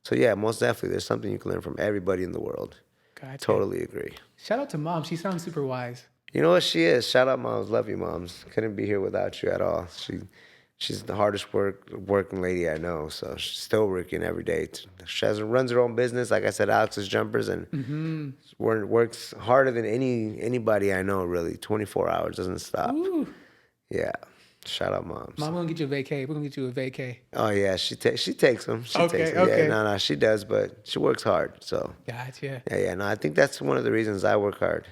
So yeah, most definitely there's something you can learn from everybody in the world. Gotcha. Totally agree. Shout out to Mom. She sounds super wise. You know what she is? Shout out moms. Love you, moms. Couldn't be here without you at all. She's the hardest working lady I know. So she's still working every day. She runs her own business. Like I said, Alex's Jumpers, and works harder than anybody I know. Really, 24 hours, doesn't stop. Ooh. Yeah. Shout out moms. Mom, we're gonna get you a vacay. We're gonna get you a vacay. Oh yeah, she takes them. Okay. Yeah, no, she does, but she works hard. So Gotcha. yeah. No, I think that's one of the reasons I work hard.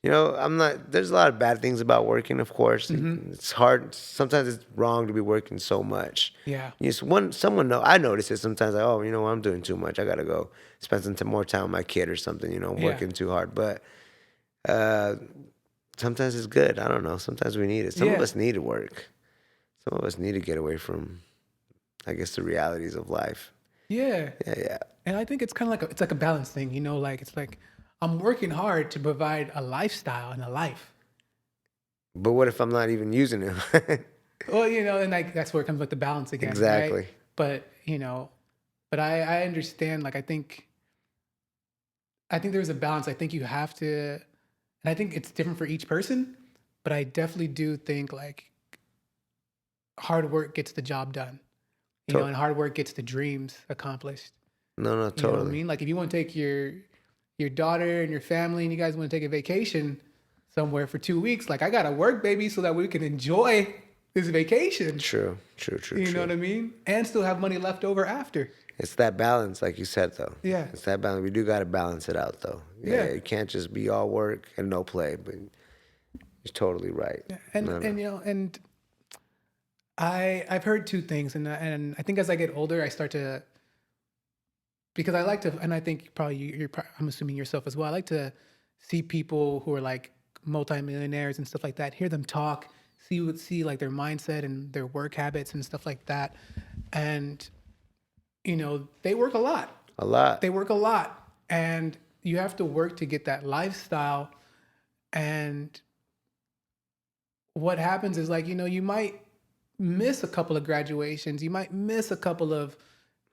You know, there's a lot of bad things about working, of course. It's hard. Sometimes it's wrong to be working so much. Yeah. I notice it sometimes, like, oh, you know, I'm doing too much. I got to go spend some more time with my kid or something, you know, I'm working too hard. But sometimes it's good. I don't know. Sometimes we need it. Some of us need to work. Some of us need to get away from, I guess, the realities of life. Yeah. Yeah. And I think it's kind of like a balance thing, you know, like it's like I'm working hard to provide a lifestyle and a life. But what if I'm not even using it? Well, you know, and like that's where it comes with the balance again. Exactly. Right? But, you know, I understand, like I think there's a balance. I think you have to, and I think it's different for each person, but I definitely do think like hard work gets the job done. You know, and hard work gets the dreams accomplished. No, You know totally. what I mean? Like if you want to take your daughter and your family and you guys want to take a vacation somewhere for 2 weeks, like I gotta work, baby, so that we can enjoy this vacation. True. You know what I mean? And still have money left over after. It's that balance, like you said, though. Yeah. It's that balance. We do got to balance it out, though. Yeah. It can't just be all work and no play. But you're totally right. Yeah. And you know, and I've heard 2 things, and I think as I get older, I start to, because I like to, and I think probably I'm assuming yourself as well. I like to see people who are like multimillionaires and stuff like that, hear them talk, see like their mindset and their work habits and stuff like that. And, you know, they work a lot. They work a lot. And you have to work to get that lifestyle. And what happens is like, you know, you might miss a couple of graduations. You might miss a couple of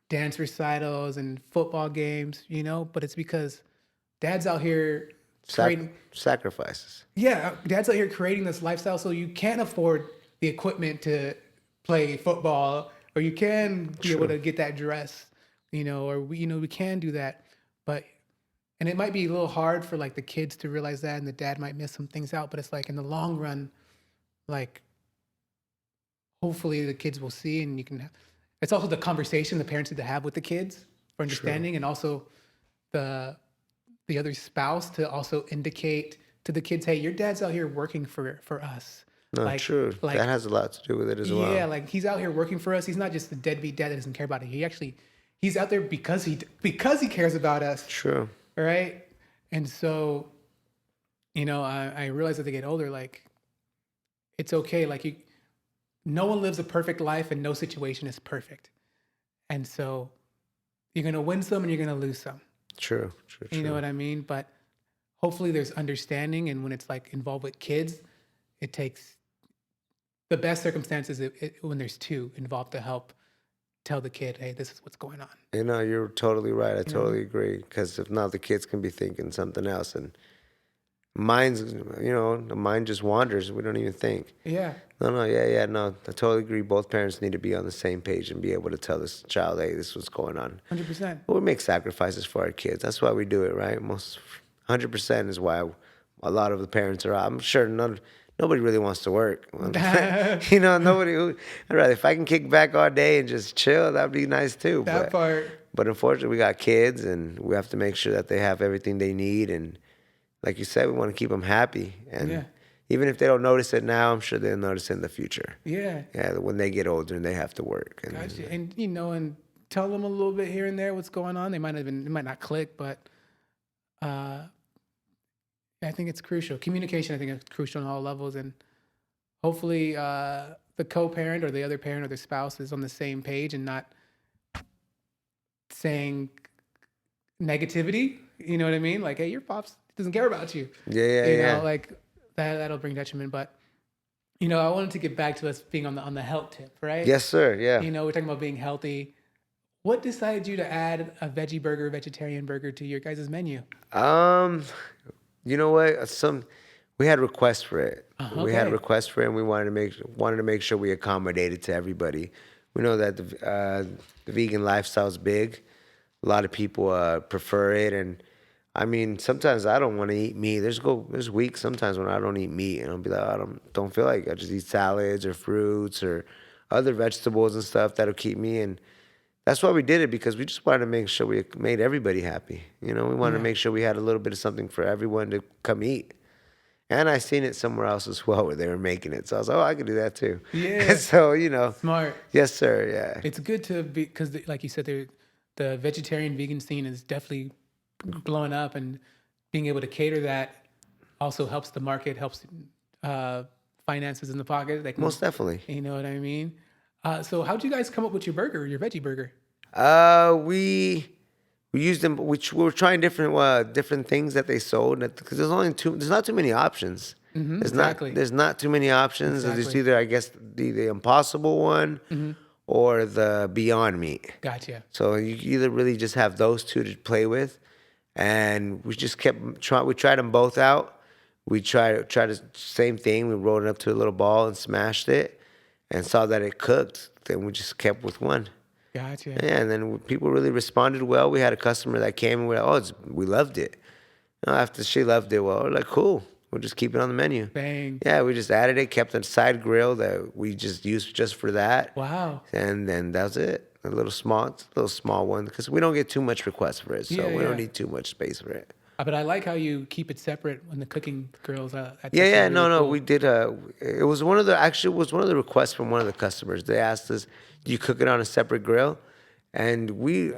dance recitals and football games, you know, but it's because dad's out here creating sacrifices. Yeah, dad's out here creating this lifestyle, so you can't afford the equipment to play football, or you can be able to get that dress, you know, or we can do that, but And it might be a little hard for like the kids to realize that, and the dad might miss some things out. But it's like in the long run, like hopefully the kids will see, and you can. It's also the conversation the parents need to have with the kids for understanding, and also the other spouse to also indicate to the kids, hey, your dad's out here working for us. No, true. That has a lot to do with it as well. Yeah, like he's out here working for us. He's not just the deadbeat dad that doesn't care about it. He's out there because he cares about us. True. Right. And so, I realize as they get older, like it's okay. Like no one lives a perfect life, and no situation is perfect. And so you're gonna win some and you're gonna lose some. True. You know what I mean? But hopefully there's understanding, and when it's like involved with kids, it takes the best circumstances when there's two involved to help tell the kid, hey, this is what's going on. You're totally right. I totally agree. Because if not, the kids can be thinking something else, and the mind just wanders. We don't even think. Yeah. No, no. I totally agree. Both parents need to be on the same page and be able to tell this child, hey, this is what's going on. 100%. Well, we make sacrifices for our kids. That's why we do it, right? 100% is why a lot of the parents are out. I'm sure nobody really wants to work. Nobody. I'd rather, if I can kick back all day and just chill, that'd be nice too. That part. But unfortunately, we got kids, and we have to make sure that they have everything they need. And like you said, we want to keep them happy. And even if they don't notice it now, I'm sure they'll notice it in the future. Yeah. Yeah, when they get older and they have to work. Gotcha. And and tell them a little bit here and there what's going on. It might not click, but I think it's crucial. Communication, I think, is crucial on all levels, and hopefully the co-parent or the other parent or the spouse is on the same page and not saying negativity. You know what I mean? Like, hey, your pops doesn't care about you. Yeah. Like that'll bring detriment. But I wanted to get back to us being on the health tip, right? Yes, sir. Yeah. We're talking about being healthy. What decided you to add a veggie burger, vegetarian burger to your guys' menu? You know what? We had requests for it. We had Okay. requests for it, and we wanted to make sure we accommodated to everybody. We know that the vegan lifestyle is big. A lot of people prefer it, and I mean, sometimes I don't want to eat meat. There's weeks sometimes when I don't eat meat, and I'll be like, I don't feel like it. I just eat salads or fruits or other vegetables and stuff that'll keep me. And that's why we did it, because we just wanted to make sure we made everybody happy. We wanted to make sure we had a little bit of something for everyone to come eat. And I seen it somewhere else as well where they were making it. So I was like, I could do that too. Yeah. So, Smart. Yes, sir. Yeah. It's good to be, because like you said, the vegetarian vegan scene is definitely blowing up, and being able to cater that also helps the market, helps finances in the pocket. Most definitely. You know what I mean? So how'd you guys come up with your veggie burger? We used them. We were trying different things that they sold, because there's not too many options. Exactly. There's not too many options. Exactly. There's either, I guess, the Impossible one or the Beyond Meat. Gotcha. So you either really just have those two to play with, and we just kept trying. We tried them both out. We tried the same thing. We rolled it up to a little ball and smashed it, and saw that it cooked. Then we just kept with one. Gotcha. Yeah, and then people really responded well. We had a customer that came and we're like, we loved it. After she loved it, well, we're like, cool. We'll just keep it on the menu. Bang. Yeah, we just added it, kept a side grill that we just used just for that. Wow. And then that's it. A little small one, because we don't get too much requests for it, so we don't need too much space for it. But I like how you keep it separate when the cooking grills. No. We did. It was one of the requests from one of the customers. They asked us, "Do you cook it on a separate grill?" And we,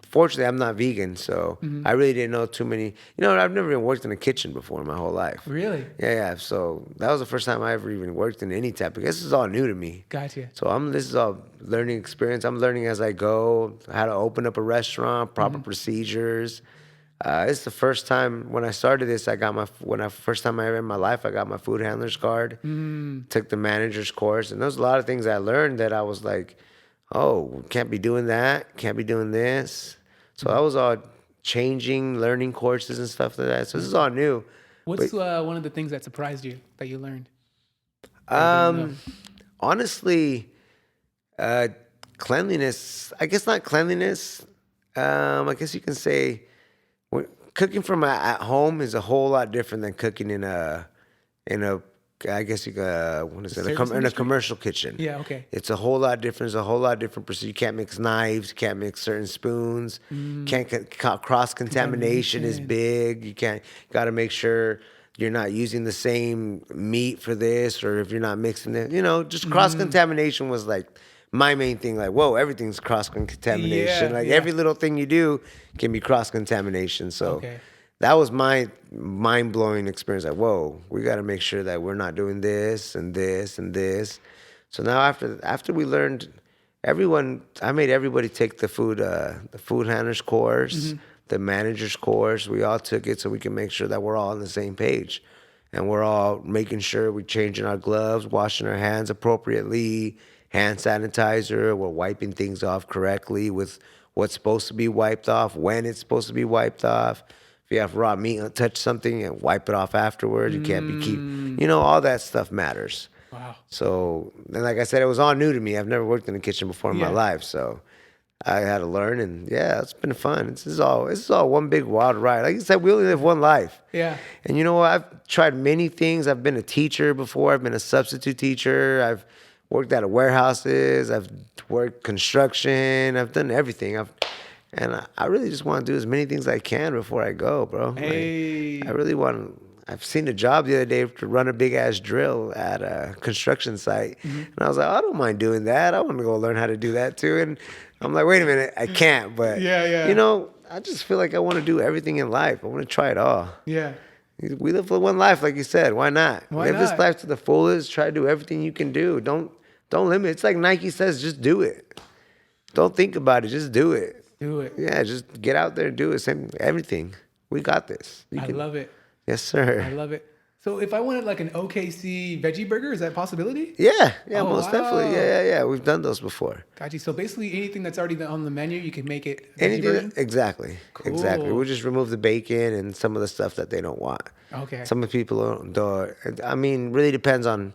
fortunately, I'm not vegan, so I really didn't know too many. I've never even worked in a kitchen before in my whole life. Really? Yeah. So that was the first time I ever even worked in any type. Because this is all new to me. Gotcha. So this is all learning experience. I'm learning as I go how to open up a restaurant, proper procedures. It's the first time when I started this, first time I ever in my life, I got my food handler's card, took the manager's course. And there's a lot of things I learned that I was like, oh, can't be doing that, can't be doing this. So I was all changing, learning courses and stuff like that. So this is all new. What's one of the things that surprised you that you learned? Honestly, cleanliness, I guess not cleanliness. I guess you can say cooking from at home is a whole lot different than cooking in a I guess you could, what is it? In a commercial kitchen. Yeah, okay. It's a whole lot different. It's a whole lot different procedure. You can't mix knives. You can't mix certain spoons. Cross contamination is big. You got to make sure you're not using the same meat for this, or if you're not mixing it. Just cross contamination was like my main thing. Like, whoa, everything's cross contamination. Every little thing you do can be cross contamination. So. Okay. That was my mind-blowing experience. Like, whoa, we got to make sure that we're not doing this and this and this. So now after we learned, I made everybody take the food handlers course, the manager's course. We all took it so we can make sure that we're all on the same page. And we're all making sure we're changing our gloves, washing our hands appropriately, hand sanitizer. We're wiping things off correctly with what's supposed to be wiped off, when it's supposed to be wiped off. If you have raw meat, touch something and wipe it off afterwards. You can't all that stuff matters. Wow. So, and like I said, it was all new to me. I've never worked in a kitchen before in my life. So I had to learn, and it's been fun. This is all one big wild ride. Like you said, we only live one life. Yeah. And you know what? I've tried many things. I've been a teacher before. I've been a substitute teacher. I've worked out of warehouses. I've worked construction. I've done everything. And I really just want to do as many things as I can before I go, bro. Hey. I really want. I've seen a job the other day to run a big ass drill at a construction site, and I was like, I don't mind doing that. I want to go learn how to do that too. And I'm like, wait a minute, I can't. But I just feel like I want to do everything in life. I want to try it all. Yeah. We live for one life, like you said. Why not? Live this life to the fullest. Try to do everything you can do. Don't limit. It's like Nike says, just do it. Don't think about it. Just do it. Do it. Yeah, just get out there and do it. Same everything. We got this. I love it. Yes, sir. I love it. So if I wanted like an OKC veggie burger, is that a possibility? Yeah, most definitely. Yeah. We've done those before. Got you. So basically anything that's already on the menu, you can make it anything. Exactly. Cool. Exactly. We'll just remove the bacon and some of the stuff that they don't want. Okay. Some of the people don't. I mean, really depends on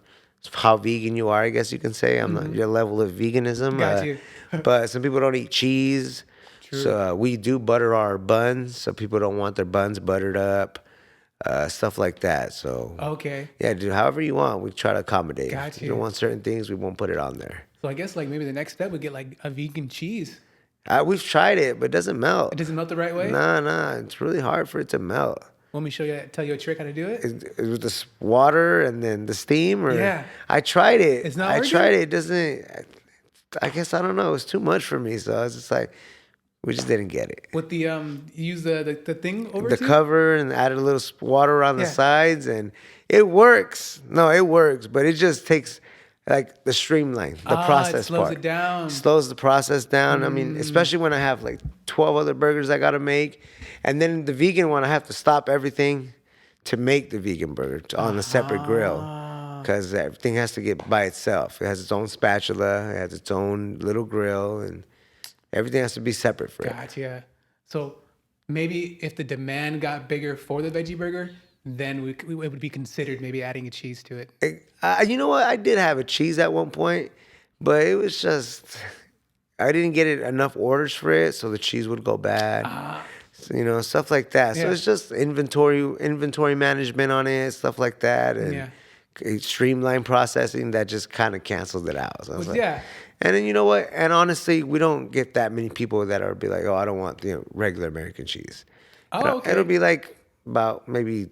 how vegan you are, I guess you can say. I'm not your level of veganism. Got you. But some people don't eat cheese. True. So we do butter our buns, so people don't want their buns buttered up, stuff like that. So yeah, do however you want. We try to accommodate. Got If you don't want certain things, we won't put it on there. So I guess like maybe the next step would get like a vegan cheese. We've tried it, but it doesn't melt. It doesn't melt the right way? Nah. It's really hard for it to melt. Want me to tell you a trick how to do it? With the water and then the steam, or yeah. I tried it. It's not working? I tried it. It doesn't. I guess I don't know. It's too much for me, so I was just like. We just didn't get it. With the use the thing over the cover and added a little water around the sides, and it works. No, it works, but it just takes like the streamline, the process it slows part. It down. Slows the process down. I mean, especially when I have like 12 other burgers I got to make, and then the vegan one I have to stop everything to make the vegan burger on a separate grill. Because everything has to get by itself. It has its own spatula. It has its own little grill, and everything has to be separate for it. Gotcha. So maybe if the demand got bigger for the veggie burger, then it would be considered maybe adding a cheese to it. You know what? I did have a cheese at one point, but it was just I didn't get enough orders for it, so the cheese would go bad. So, stuff like that. So it's just inventory management on it, stuff like that, and streamline processing that just kind of canceled it out. So I was like, and then you know what? And honestly, we don't get that many people that are be like, oh, I don't want regular American cheese. Okay. It'll be like about maybe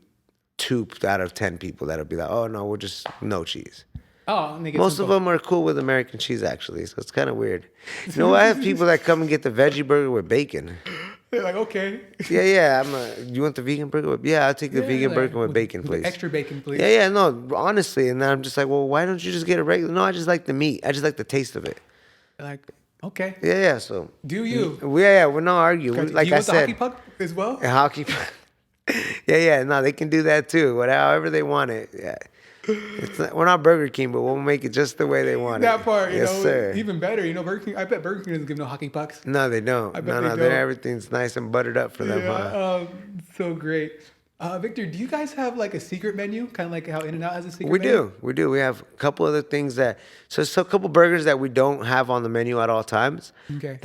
2 out of 10 people that'll be like, oh no, we're just no cheese. Most of them are cool with American cheese actually, so it's kind of weird. I have people that come and get the veggie burger with bacon. They're like, okay. Yeah. You want the vegan burger? Yeah, I'll take the vegan burger with bacon, please. Extra bacon, please. Yeah. No, honestly, and then I'm just like, well, why don't you just get a regular? No, I just like the meat. I just like the taste of it. Like, okay. Yeah. So. Do you? Yeah. We're not arguing. Like I said. You want the hockey puck as well? A hockey puck. Yeah. No, they can do that too. However they want it. Yeah. We're not Burger King, but we'll make it just the way they want it. That part, yes, sir. Even better. Burger King. I bet Burger King doesn't give no hockey pucks. No, they don't. No, everything's nice and buttered up for them. So great. Victor, do you guys have like a secret menu, kind of like how In-N-Out has a secret We menu? do. We do. We have a couple other things so a couple burgers that we don't have on the menu at all times. Okay.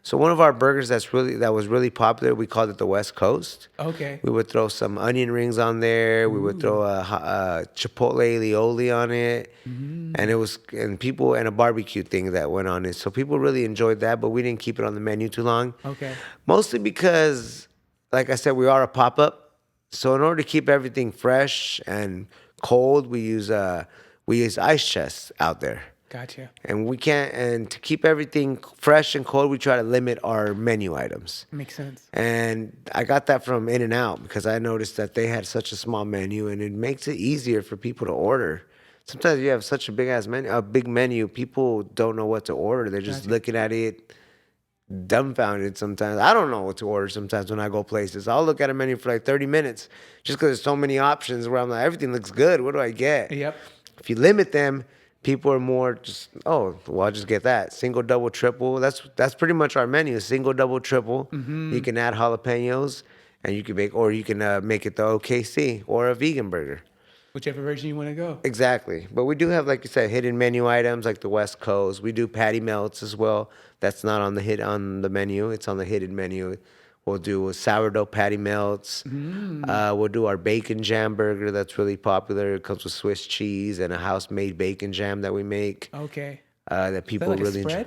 So one of our burgers that was really popular, we called it the West Coast. Okay. We would throw some onion rings on there. We would throw a chipotle aioli on it, and and a barbecue thing that went on it. So people really enjoyed that, but we didn't keep it on the menu too long. Okay. Mostly because, like I said, we are a pop up. So in order to keep everything fresh and cold, we use ice chests out there. Gotcha. And to keep everything fresh and cold, we try to limit our menu items. Makes sense. And I got that from In-N-Out because I noticed that they had such a small menu, and it makes it easier for people to order. Sometimes you have such a big menu, people don't know what to order. They're just looking at it dumbfounded sometimes. I don't know what to order sometimes when I go places. I'll look at a menu for like 30 minutes just because there's so many options where I'm like, everything looks good. What do I get? Yep. If you limit them, people are more just, oh, well, I'll just get that. Single, double, triple. That's pretty much our menu. Single, double, triple. You can add jalapenos, and you can make it the OKC or a vegan burger. Whichever version you want to go. Exactly. But we do have, like you said, hidden menu items like the West Coast. We do patty melts as well. That's not on the menu. It's on the hidden menu. We'll do sourdough patty melts. We'll do our bacon jam burger that's really popular. It comes with Swiss cheese and a house-made bacon jam that we make. Okay. That people Is that like really a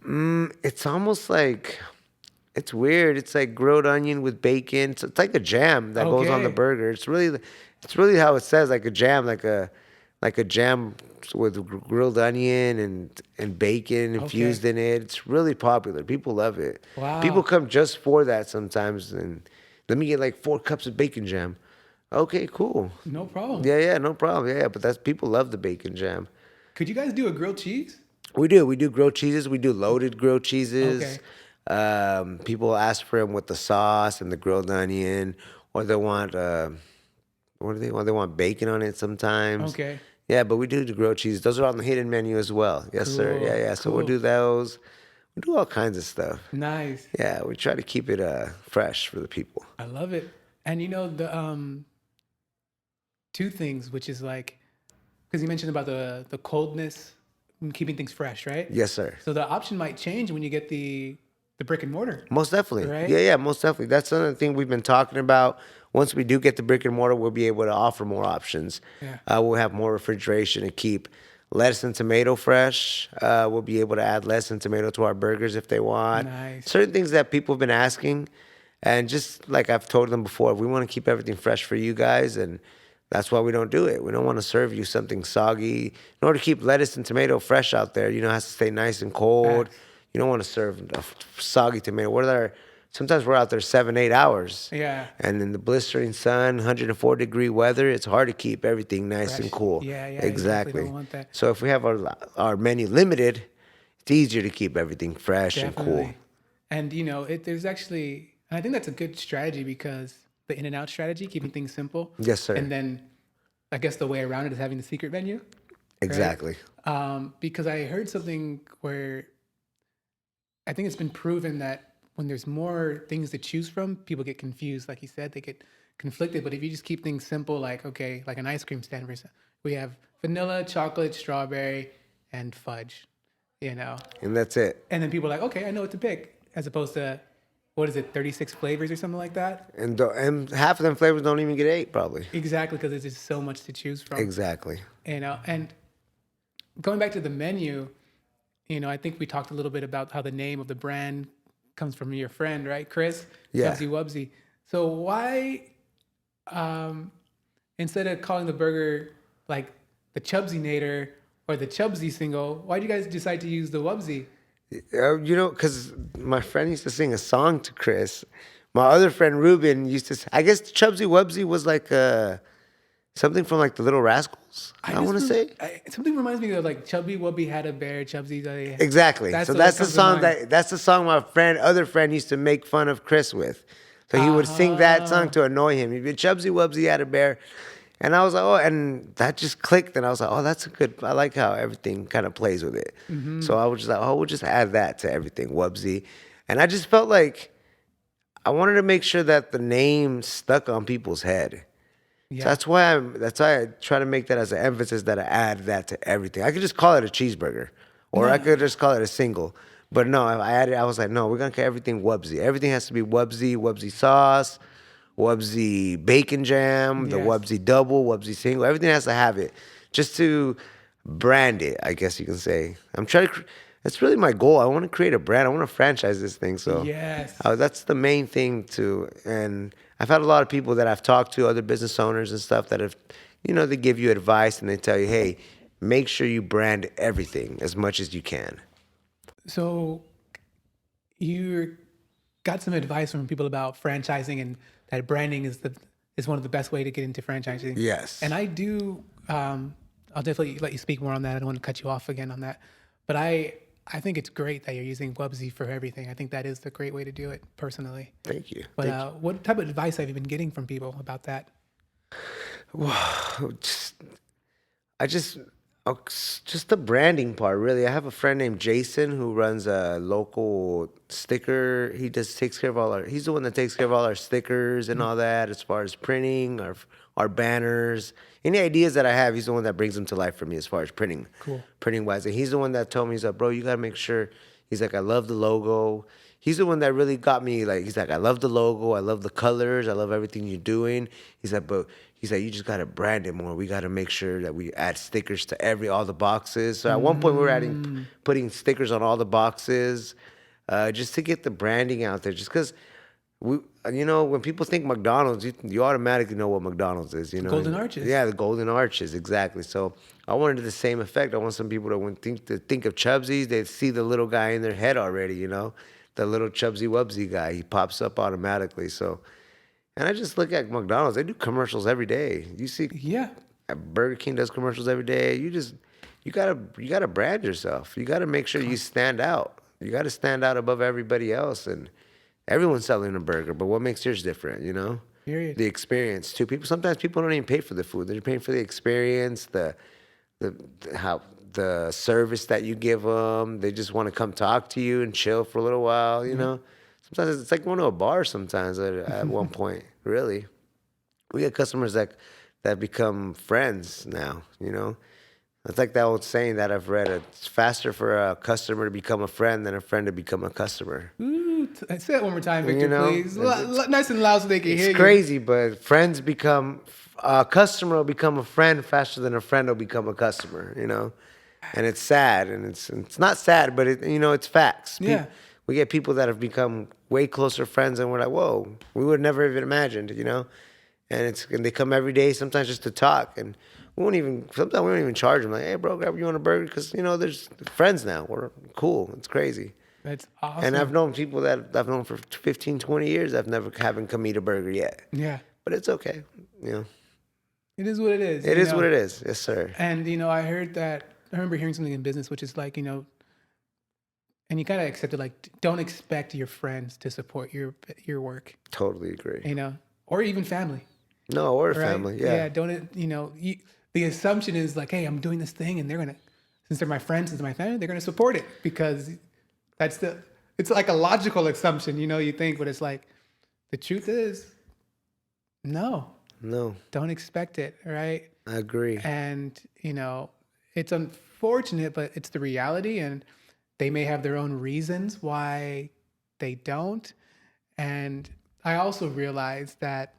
spread? It's almost like, it's weird. It's like grilled onion with bacon. So it's like a jam that goes on the Okay. burger. It's really how it says, like a jam, like a jam with grilled onion and bacon infused in it. It's really popular. People love it. Wow. People come just for that sometimes. And let me get like 4 cups of bacon jam. Okay, cool. No problem. Yeah, no problem. Yeah, but people love the bacon jam. Could you guys do a grilled cheese? We do. We do grilled cheeses. We do loaded grilled cheeses. Okay. People ask for them with the sauce and the grilled onion, or they want what do they want? They want bacon on it sometimes. Okay. Yeah, but we do the grilled cheese. Those are on the hidden menu as well. Yes, sir. Cool, Yeah. So we'll cool. do those. We do all kinds of stuff. Nice. Yeah, we try to keep it fresh for the people. I love it. And you know the two things, which is like, because you mentioned about the coldness and keeping things fresh, right? Yes, sir. So the option might change when you get the brick and mortar. Most definitely. Right? Yeah, most definitely. That's another thing we've been talking about. Once we do get the brick and mortar, we'll be able to offer more options. Yeah. We'll have more refrigeration to keep lettuce and tomato fresh. We'll be able to add lettuce and tomato to our burgers if they want. Nice. Certain things that people have been asking. And just like I've told them before, we want to keep everything fresh for you guys, and that's why we don't do it. We don't want to serve you something soggy. In order to keep lettuce and tomato fresh out there, it has to stay nice and cold. Facts. You don't want to serve a soggy tomato. Sometimes we're out there 7-8 hours. Yeah. And in the blistering sun, 104-degree weather, it's hard to keep everything nice and Fresh. cool. Yeah, you exactly. definitely don't want that. So if we have our menu limited, it's easier to keep everything fresh and cool. Definitely. And there's actually, and I think that's a good strategy because the In-N-Out strategy, keeping things simple. Yes, sir. And then I guess the way around it is having the secret menu. Exactly. Because I heard something where I think it's been proven that when there's more things to choose from, people get confused. Like you said, they get conflicted. But if you just keep things simple, like an ice cream stand, for example, we have vanilla, chocolate, strawberry, and fudge. And that's it. And then people are like, okay, I know what to pick, as opposed to, 36 flavors or something like that? And half of them flavors don't even get 8, probably. Exactly, because there's just so much to choose from. Exactly. And going back to the menu, I think we talked a little bit about how the name of the brand comes from your friend, right, Chris? Yeah. Chubzie Wubzie. So why, instead of calling the burger like the Chubzie-nator or the Chubzie single, why did you guys decide to use the Wubzie? Because my friend used to sing a song to Chris. My other friend Ruben used to. I guess Chubzie Wubzie was like something from like the Little Rascals. I want to say something reminds me of like Chubby Wubby had a bear. Chubzie. exactly. That's the song that's the song my other friend used to make fun of Chris with. So he would sing that song to annoy him. He'd be Chubzie Wubzie had a bear. And I was like, oh, and that just clicked. And I was like, oh, that's I like how everything kind of plays with it. So I was just like, oh, we'll just add that to everything, Wubzie. And I just felt like I wanted to make sure that the name stuck on people's head. Yeah. So that's why I try to make that as an emphasis that I add that to everything. I could just call it a cheeseburger, or I could just call it a single. But no, I added. I was like, no, we're gonna get everything Wubzie. Everything has to be Wubzie, Wubzie sauce, Wubzie bacon jam, the Yes. Wubzie double, Wubzie single. Everything has to have it, just to brand it. I guess you can say. I'm trying to. That's really my goal. I want to create a brand. I want to franchise this thing. So Yes. that's the main thing too. And I've had a lot of people that I've talked to, other business owners and stuff that have, they give you advice and they tell you, hey, make sure you brand everything as much as you can. So you got some advice from people about franchising and that branding is one of the best way to get into franchising. Yes. And I do. I'll definitely let you speak more on that. I don't want to cut you off again on that, but I think it's great that you're using Wubzie for everything. I think that is the great way to do it personally. Thank you. But what type of advice have you been getting from people about that? Just the branding part, really. I have a friend named Jason who runs a local sticker. Takes care of he's the one that takes care of all our stickers and all that, as far as printing, our banners. Any ideas that I have, he's the one that brings them to life for me as far as printing. Cool. Printing wise. And he's the one that told me, he's like, bro, you gotta make sure. He's like, I love the logo. He's the one that really got me, like, he's like, I love the logo, I love the colors, I love everything you're doing. He's like, but he's like, you just gotta brand it more. We gotta make sure that we add stickers to all the boxes. So at one point we were putting stickers on all the boxes, just to get the branding out there. Just because when people think McDonald's, you automatically know what McDonald's is. Golden Arches. Yeah, the Golden Arches, exactly. So I wanted the same effect. I want some people to think of Chubzies, they see the little guy in their head already. The little Chubzie Wubzie guy. He pops up automatically. So, and I just look at McDonald's. They do commercials every day. You see, Yeah. Burger King does commercials every day. You gotta brand yourself. You gotta make sure you stand out. You gotta stand out above everybody else. And everyone's selling a burger, but what makes yours different? Period. The experience too. Sometimes people don't even pay for the food. They're paying for the experience, the service that you give them. They just want to come talk to you and chill for a little while. Sometimes it's like going to a bar. Sometimes at one point, really, we get customers that become friends now. It's like that old saying that I've read. It's faster for a customer to become a friend than a friend to become a customer. Ooh, say it one more time, Victor, please. Nice and loud so they can hear you. It's crazy, but a customer will become a friend faster than a friend will become a customer, And it's sad, and it's not sad, but it's facts. Yeah. We get people that have become way closer friends, and we're like, whoa, we would have never even imagined, And they come every day, sometimes just to talk, and sometimes we don't even charge them. Like, hey, bro, grab you on a burger, because there's friends now. We're cool. It's crazy. That's awesome. And I've known people that I've known for 15, 20 years that haven't come eat a burger yet. Yeah. But it's okay. It is what it is. It is what it is. Yes, sir. And, I remember hearing something in business, which is like, and you gotta accept it. Like, don't expect your friends to support your work. Totally agree. Or even family. No, or Right? family. Yeah. Yeah. Don't the assumption is like, hey, I'm doing this thing, and since they're my friends, since they're my family, they're gonna support it because it's like a logical assumption. You think, but it's like the truth is, no, don't expect it. Right. I agree. And it's unfortunate, but it's the reality, and they may have their own reasons why they don't. And I also realized that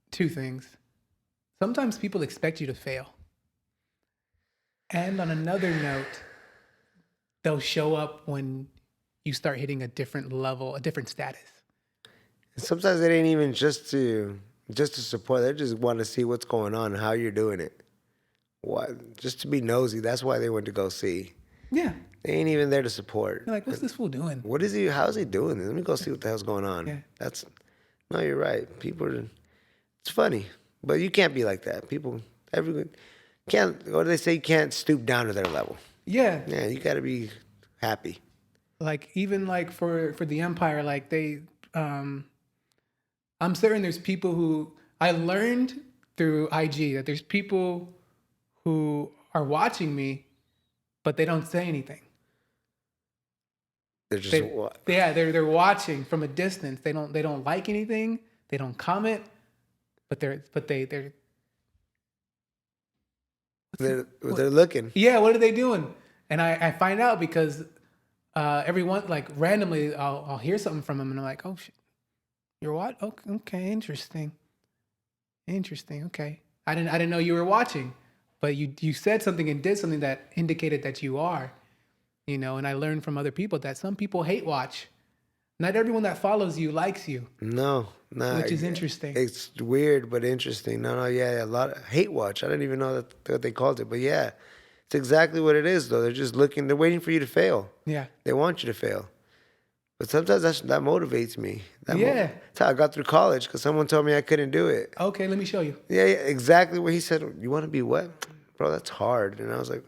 two things. Sometimes people expect you to fail. And on another note, they'll show up when you start hitting a different level, a different status. And sometimes it ain't even just to support. They just want to see what's going on, how you're doing it. What? Just to be nosy. That's why they went to go see. Yeah. They ain't even there to support. You're like, what's this fool doing? What is he? How's he doing? Let me go see what the hell's going on. Yeah. No, you're right. It's funny, but you can't be like that. Everyone can't. What do they say? You can't stoop down to their level. Yeah. Yeah, you got to be happy. Like, even like for the Empire, like I'm certain there's people who I learned through IG that there's people who are watching me, but they don't say anything. They're just they're watching from a distance. They don't like anything. They don't comment, but they're looking. yeah. What are they doing? And I find out because everyone like randomly I'll hear something from them and I'm like, oh shit, you're what? Okay, interesting. Okay, I didn't know you were watching, but you said something and did something that indicated that you are. And I learned from other people that some people hate watch. Not everyone that follows you likes you. No, which is interesting. It's weird but interesting. No, yeah, a lot of hate watch. I didn't even know that they called it, but yeah, it's exactly what it is. Though they're just looking, they're waiting for you to fail. Yeah, they want you to fail. But sometimes that motivates me. Yeah. That's how I got through college, because someone told me I couldn't do it. Okay, let me show you. Yeah, exactly what he said. You want to be what? Bro, that's hard. And I was like,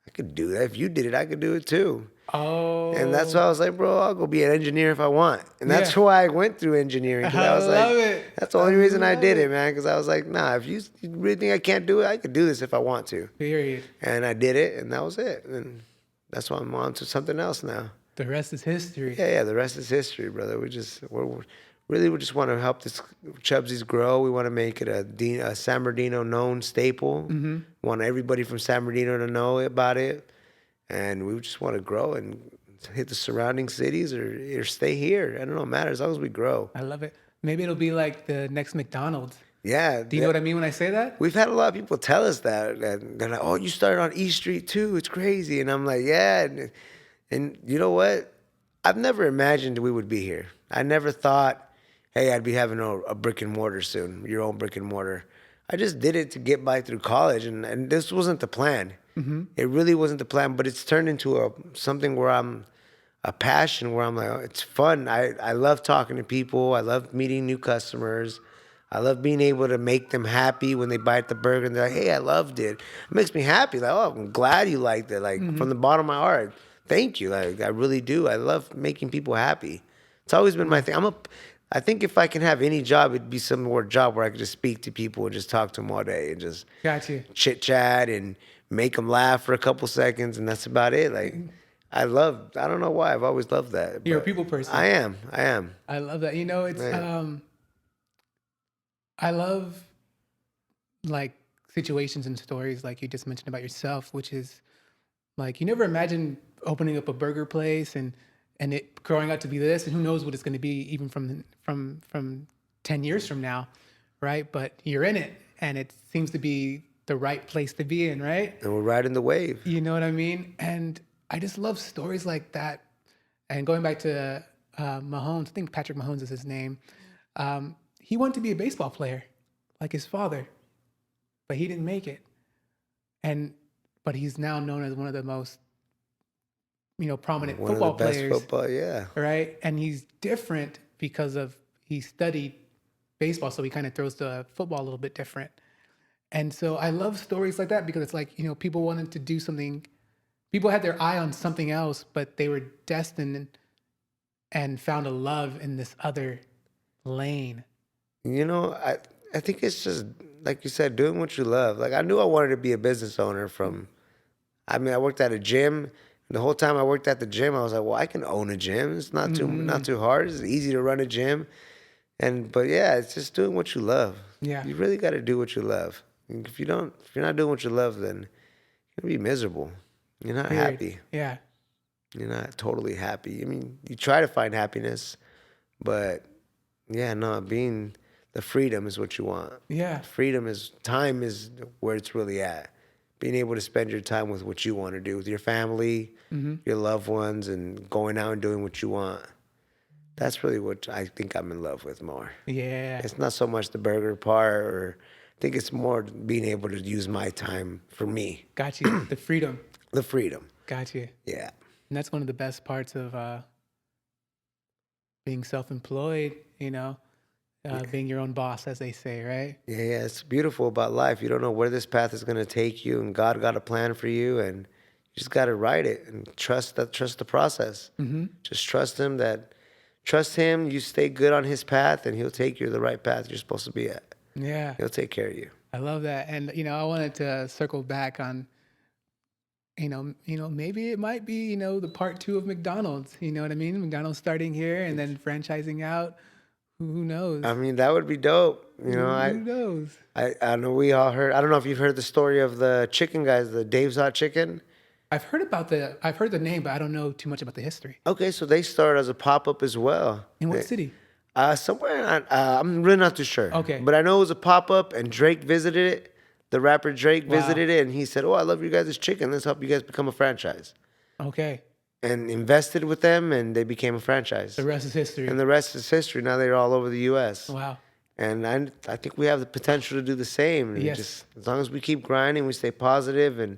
I could do that. If you did it, I could do it too. Oh. And that's why I was like, bro, I'll go be an engineer if I want. And that's why I went through engineering. I was love like, it. That's the only reason I did it, man. Because I was like, nah, if you really think I can't do it, I could do this if I want to. Period. And I did it, and that was it. And that's why I'm on to something else now. The rest is history. Yeah, the rest is history, brother. We just want to help this Chubzies grow. We want to make it a San Bernardino known staple. Mm-hmm. We want everybody from San Bernardino to know about it, and we just want to grow and hit the surrounding cities or stay here. I don't know, it matters as long as we grow. I love it. Maybe it'll be like the next McDonald's. Yeah. Do you know what I mean when I say that? We've had a lot of people tell us that. And they're like, oh, you started on East Street too. It's crazy. And I'm like, yeah. And you know what? I've never imagined we would be here. I never thought, hey, I'd be having a brick and mortar soon, your own brick and mortar. I just did it to get by through college, and this wasn't the plan. Mm-hmm. It really wasn't the plan, but it's turned into something where I'm a passion, where I'm like, oh, it's fun. I love talking to people. I love meeting new customers. I love being able to make them happy when they bite the burger and they're like, hey, I loved it. It makes me happy. Like, oh, I'm glad you liked it. Like, from the bottom of my heart, thank you. Like, I really do. I love making people happy. It's always been my thing. I think if I can have any job, it'd be some more job where I could just speak to people and just talk to them all day and just chit chat and make them laugh for a couple seconds, and that's about it. Like, I don't know why, I've always loved that. You're a people person. I am. I love that. It's I love like situations and stories like you just mentioned about yourself, which is like you never imagined opening up a burger place and it growing out to be this, and who knows what it's going to be even from 10 years from now, right? But you're in it, and it seems to be the right place to be in, right? And we're riding the wave. You know what I mean? And I just love stories like that. And going back to Mahomes, I think Patrick Mahomes is his name. He wanted to be a baseball player, like his father, but he didn't make it. But he's now known as one of the most prominent football players. Football, yeah. Right? And he's different because he studied baseball, so he kind of throws the football a little bit different. And so I love stories like that because it's like, people wanted to do something. People had their eye on something else, but they were destined and found a love in this other lane. I think it's just, like you said, doing what you love. Like, I knew I wanted to be a business owner I worked at a gym. The whole time I worked at the gym, I was like, well, I can own a gym. It's not too hard. It's easy to run a gym. But yeah, it's just doing what you love. Yeah. You really got to do what you love. If you're not doing what you love, then you're going to be miserable. You're not happy. Yeah. You're not totally happy. I mean, you try to find happiness, but yeah, no, the freedom is what you want. Yeah. Time is where it's really at. Being able to spend your time with what you want to do with your family, your loved ones, and going out and doing what you want. That's really what I think I'm in love with more. Yeah. It's not so much the burger part, I think it's more being able to use my time for me. Got you. The freedom. The freedom. Got you. Yeah. And that's one of the best parts of being self-employed, being your own boss, as they say, right? Yeah, it's beautiful about life. You don't know where this path is going to take you, and God got a plan for you, and you just got to write it and trust the process. Mm-hmm. Just trust him, you stay good on his path, and he'll take you to the right path you're supposed to be at. Yeah. He'll take care of you. I love that. And, I wanted to circle back on maybe it might be, the part 2 of McDonald's. You know what I mean? McDonald's starting here and then franchising out. Who knows? I mean, that would be dope. Who knows? I know we all heard. I don't know if you've heard the story of the chicken guys, the Dave's Hot Chicken. I've heard the name, but I don't know too much about the history. Okay, so they started as a pop-up as well. In what city? Somewhere, I'm really not too sure. Okay. But I know it was a pop-up, and Drake visited it. The rapper Drake visited it, and he said, "Oh, I love you guys' chicken. Let's help you guys become a franchise." Okay. And invested with them, and they became a franchise. The rest is history. And the rest is history. Now they're all over the U.S. Wow. And I think we have the potential to do the same. And Yes. just, as long as we keep grinding, we stay positive, and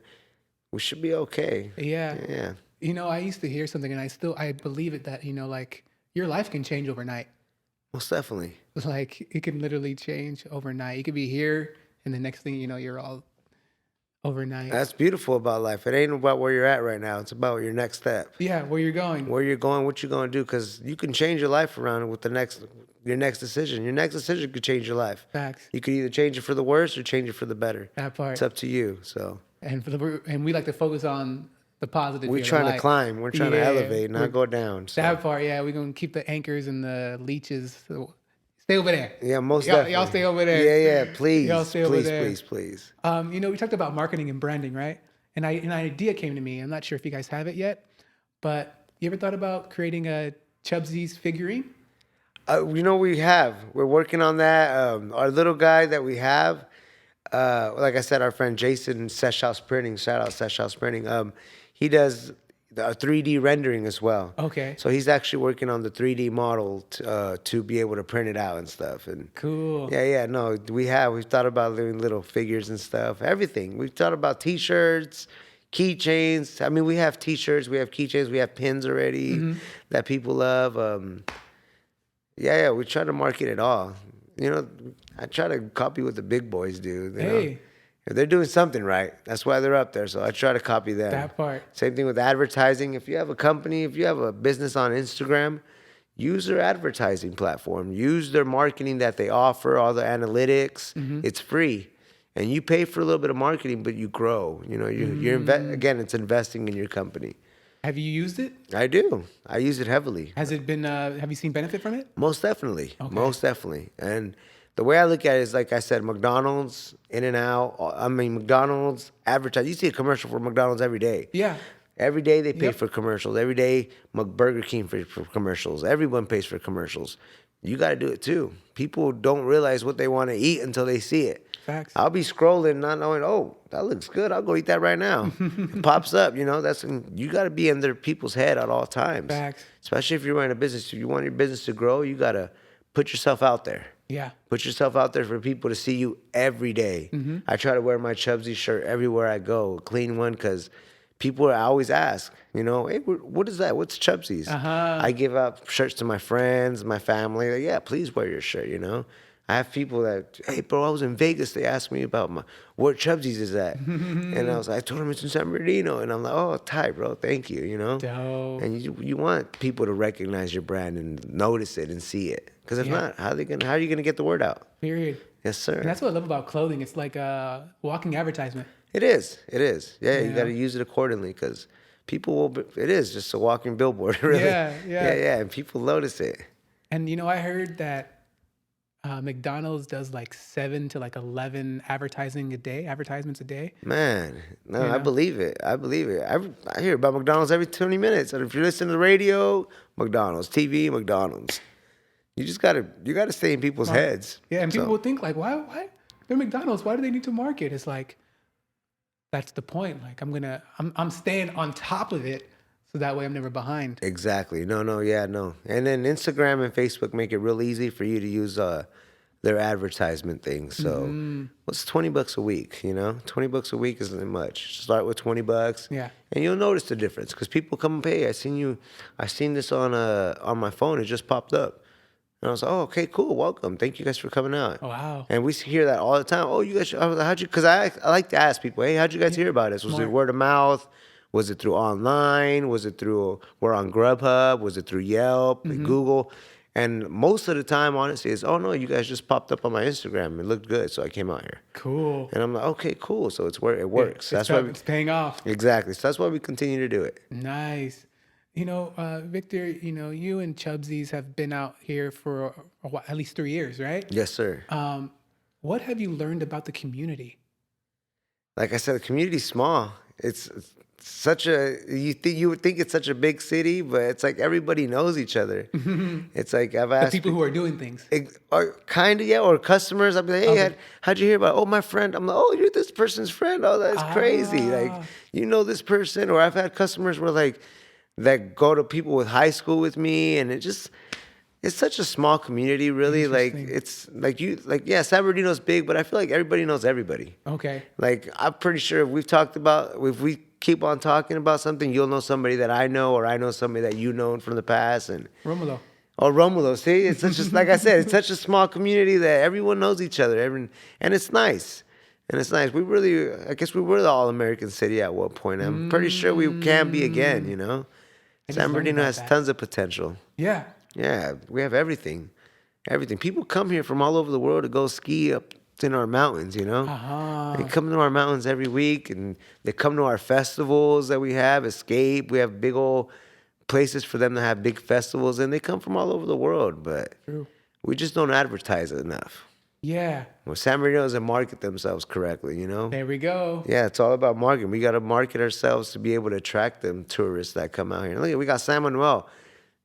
we should be okay. Yeah. Yeah. I used to hear something, and I believe it, that, like, your life can change overnight. Most definitely. Like, it can literally change overnight. You could be here, and the next thing you know, you're all overnight. That's beautiful about life. It ain't about where you're at right now. It's about your next step. Yeah, where you're going. Where you're going, what you're going to do, because you can change your life around with your next decision. Your next decision could change your life. Facts. You could either change it for the worse or change it for the better. That part. It's up to you. So. And we like to focus on the positive. We're trying to climb. We're trying to elevate, not go down. So. That part, yeah. We're going to keep the anchors and the leeches. So stay over there. Yeah, most definitely. Y'all stay over there. Yeah, please. Y'all stay over there. Please. We talked about marketing and branding, right? And an idea came to me. I'm not sure if you guys have it yet, but you ever thought about creating a Chubzies figurine? We have. We're working on that. Our little guy that we have, like I said, our friend Jason, Sesh House Printing, shout out Sesh House Printing. He does a 3D rendering as well. Okay. So he's actually working on the 3D model to be able to print it out and stuff. And cool. Yeah. No, we've thought about doing little figures and stuff. Everything. We've thought about T-shirts, keychains. I mean, we have T-shirts, we have keychains, we have pins already that people love. Yeah. We try to market it all. I try to copy what the big boys do. You know? If they're doing something right, that's why they're up there. So I try to copy them. That part. Same thing with advertising. If you have a company, if you have a business on Instagram, use their advertising platform. Use their marketing that they offer, all the analytics. It's free. And you pay for a little bit of marketing, but you grow. Again, it's investing in your company. Have you used it? I do. I use it heavily. Has it been, have you seen benefit from it? Most definitely. Okay. Most definitely. And the way I look at it is, like I said, McDonald's, In-N-Out. McDonald's advertise. You see a commercial for McDonald's every day. Yeah. Every day they pay for commercials. Every day Burger King for commercials. Everyone pays for commercials. You got to do it too. People don't realize what they want to eat until they see it. Facts. I'll be scrolling, not knowing, oh, that looks good. I'll go eat that right now. It pops up, you got to be in their people's head at all times. Facts. Especially if you're running a business. If you want your business to grow, you got to put yourself out there. Yeah. Put yourself out there for people to see you every day. I try to wear my Chubzie shirt everywhere I go, a clean one, because people always ask, hey, what is that? What's Chubzies? I give out shirts to my friends, my family. Like, yeah, please wear your shirt, I have people that, hey, bro, I was in Vegas. They asked me about where Chubzies is at. And I told them it's in San Bernardino. And I'm like, oh, tight, bro. Thank you, Dope. And you want people to recognize your brand and notice it and see it. Because if not, how are you going to get the word out? Period. Yes, sir. And that's what I love about clothing. It's like a walking advertisement. It is. Yeah. You got to use it accordingly because it is just a walking billboard, really. Yeah. And people notice it. And, I heard that McDonald's does like 7 to 11 advertisements a day. Man, no, I believe it. I hear about McDonald's every 20 minutes. And if you listen to the radio, McDonald's, TV, McDonald's. You gotta stay in people's heads. Yeah, and people will think like, why? They're McDonald's. Why do they need to market? It's like, that's the point. Like I'm staying on top of it. So that way I'm never behind. Exactly. No. And then Instagram and Facebook make it real easy for you to use their advertisement things. So what's $20 a week, $20 a week isn't much. Start with $20. Yeah. And you'll notice the difference because people come and pay. I seen this on my phone. It just popped up. And I was like, oh, okay, cool. Welcome. Thank you guys for coming out. Oh, wow. And we hear that all the time. Oh, you guys, because I like to ask people, hey, how'd you guys hear about us? Was it word of mouth? Was it through online? Was it through, we're on Grubhub? Was it through Yelp, Google? And most of the time, honestly, is, oh no, you guys just popped up on my Instagram. It looked good, so I came out here. Cool. And I'm like, okay, cool. So it works. That's why It's paying off. exactly. So that's why we continue to do it. Nice. Victor, you and Chubzies have been out here for a while, at least 3 years, right? Yes, sir. What have you learned about the community? Like I said, the community's small. It's such a you would think it's such a big city, but it's like everybody knows each other. It's like I've The asked people who are doing things. or kind of, yeah, or customers. I'm like, hey, how'd you hear about? Oh, my friend. I'm like, oh, you're this person's friend. Oh, that's crazy. Like, you know this person. Or I've had customers where like that go to people with high school with me, and it's such a small community, really. Like it's like yeah, San Bernardino's big, but I feel like everybody knows everybody. Okay. Like I'm pretty sure if we keep on talking about something, you'll know somebody that I know, or I know somebody that you know from the past, and Romulo. oh, Romulo. See, it's such a, like I said, it's such a small community that everyone knows each other. And it's nice. And it's nice. I guess we were the all-American city at one point. I'm pretty sure we can be again, San Bernardino has tons of potential. Yeah. Yeah, we have everything. Everything. People come here from all over the world to go ski up in our mountains, They come to our mountains every week, and they come to our festivals that we have, Escape. We have big old places for them to have big festivals, and they come from all over the world, but we just don't advertise it enough. Yeah. Well, San Bernardino doesn't market themselves correctly, There we go. Yeah, it's all about marketing. We got to market ourselves to be able to attract them tourists that come out here. Look, we got San Manuel.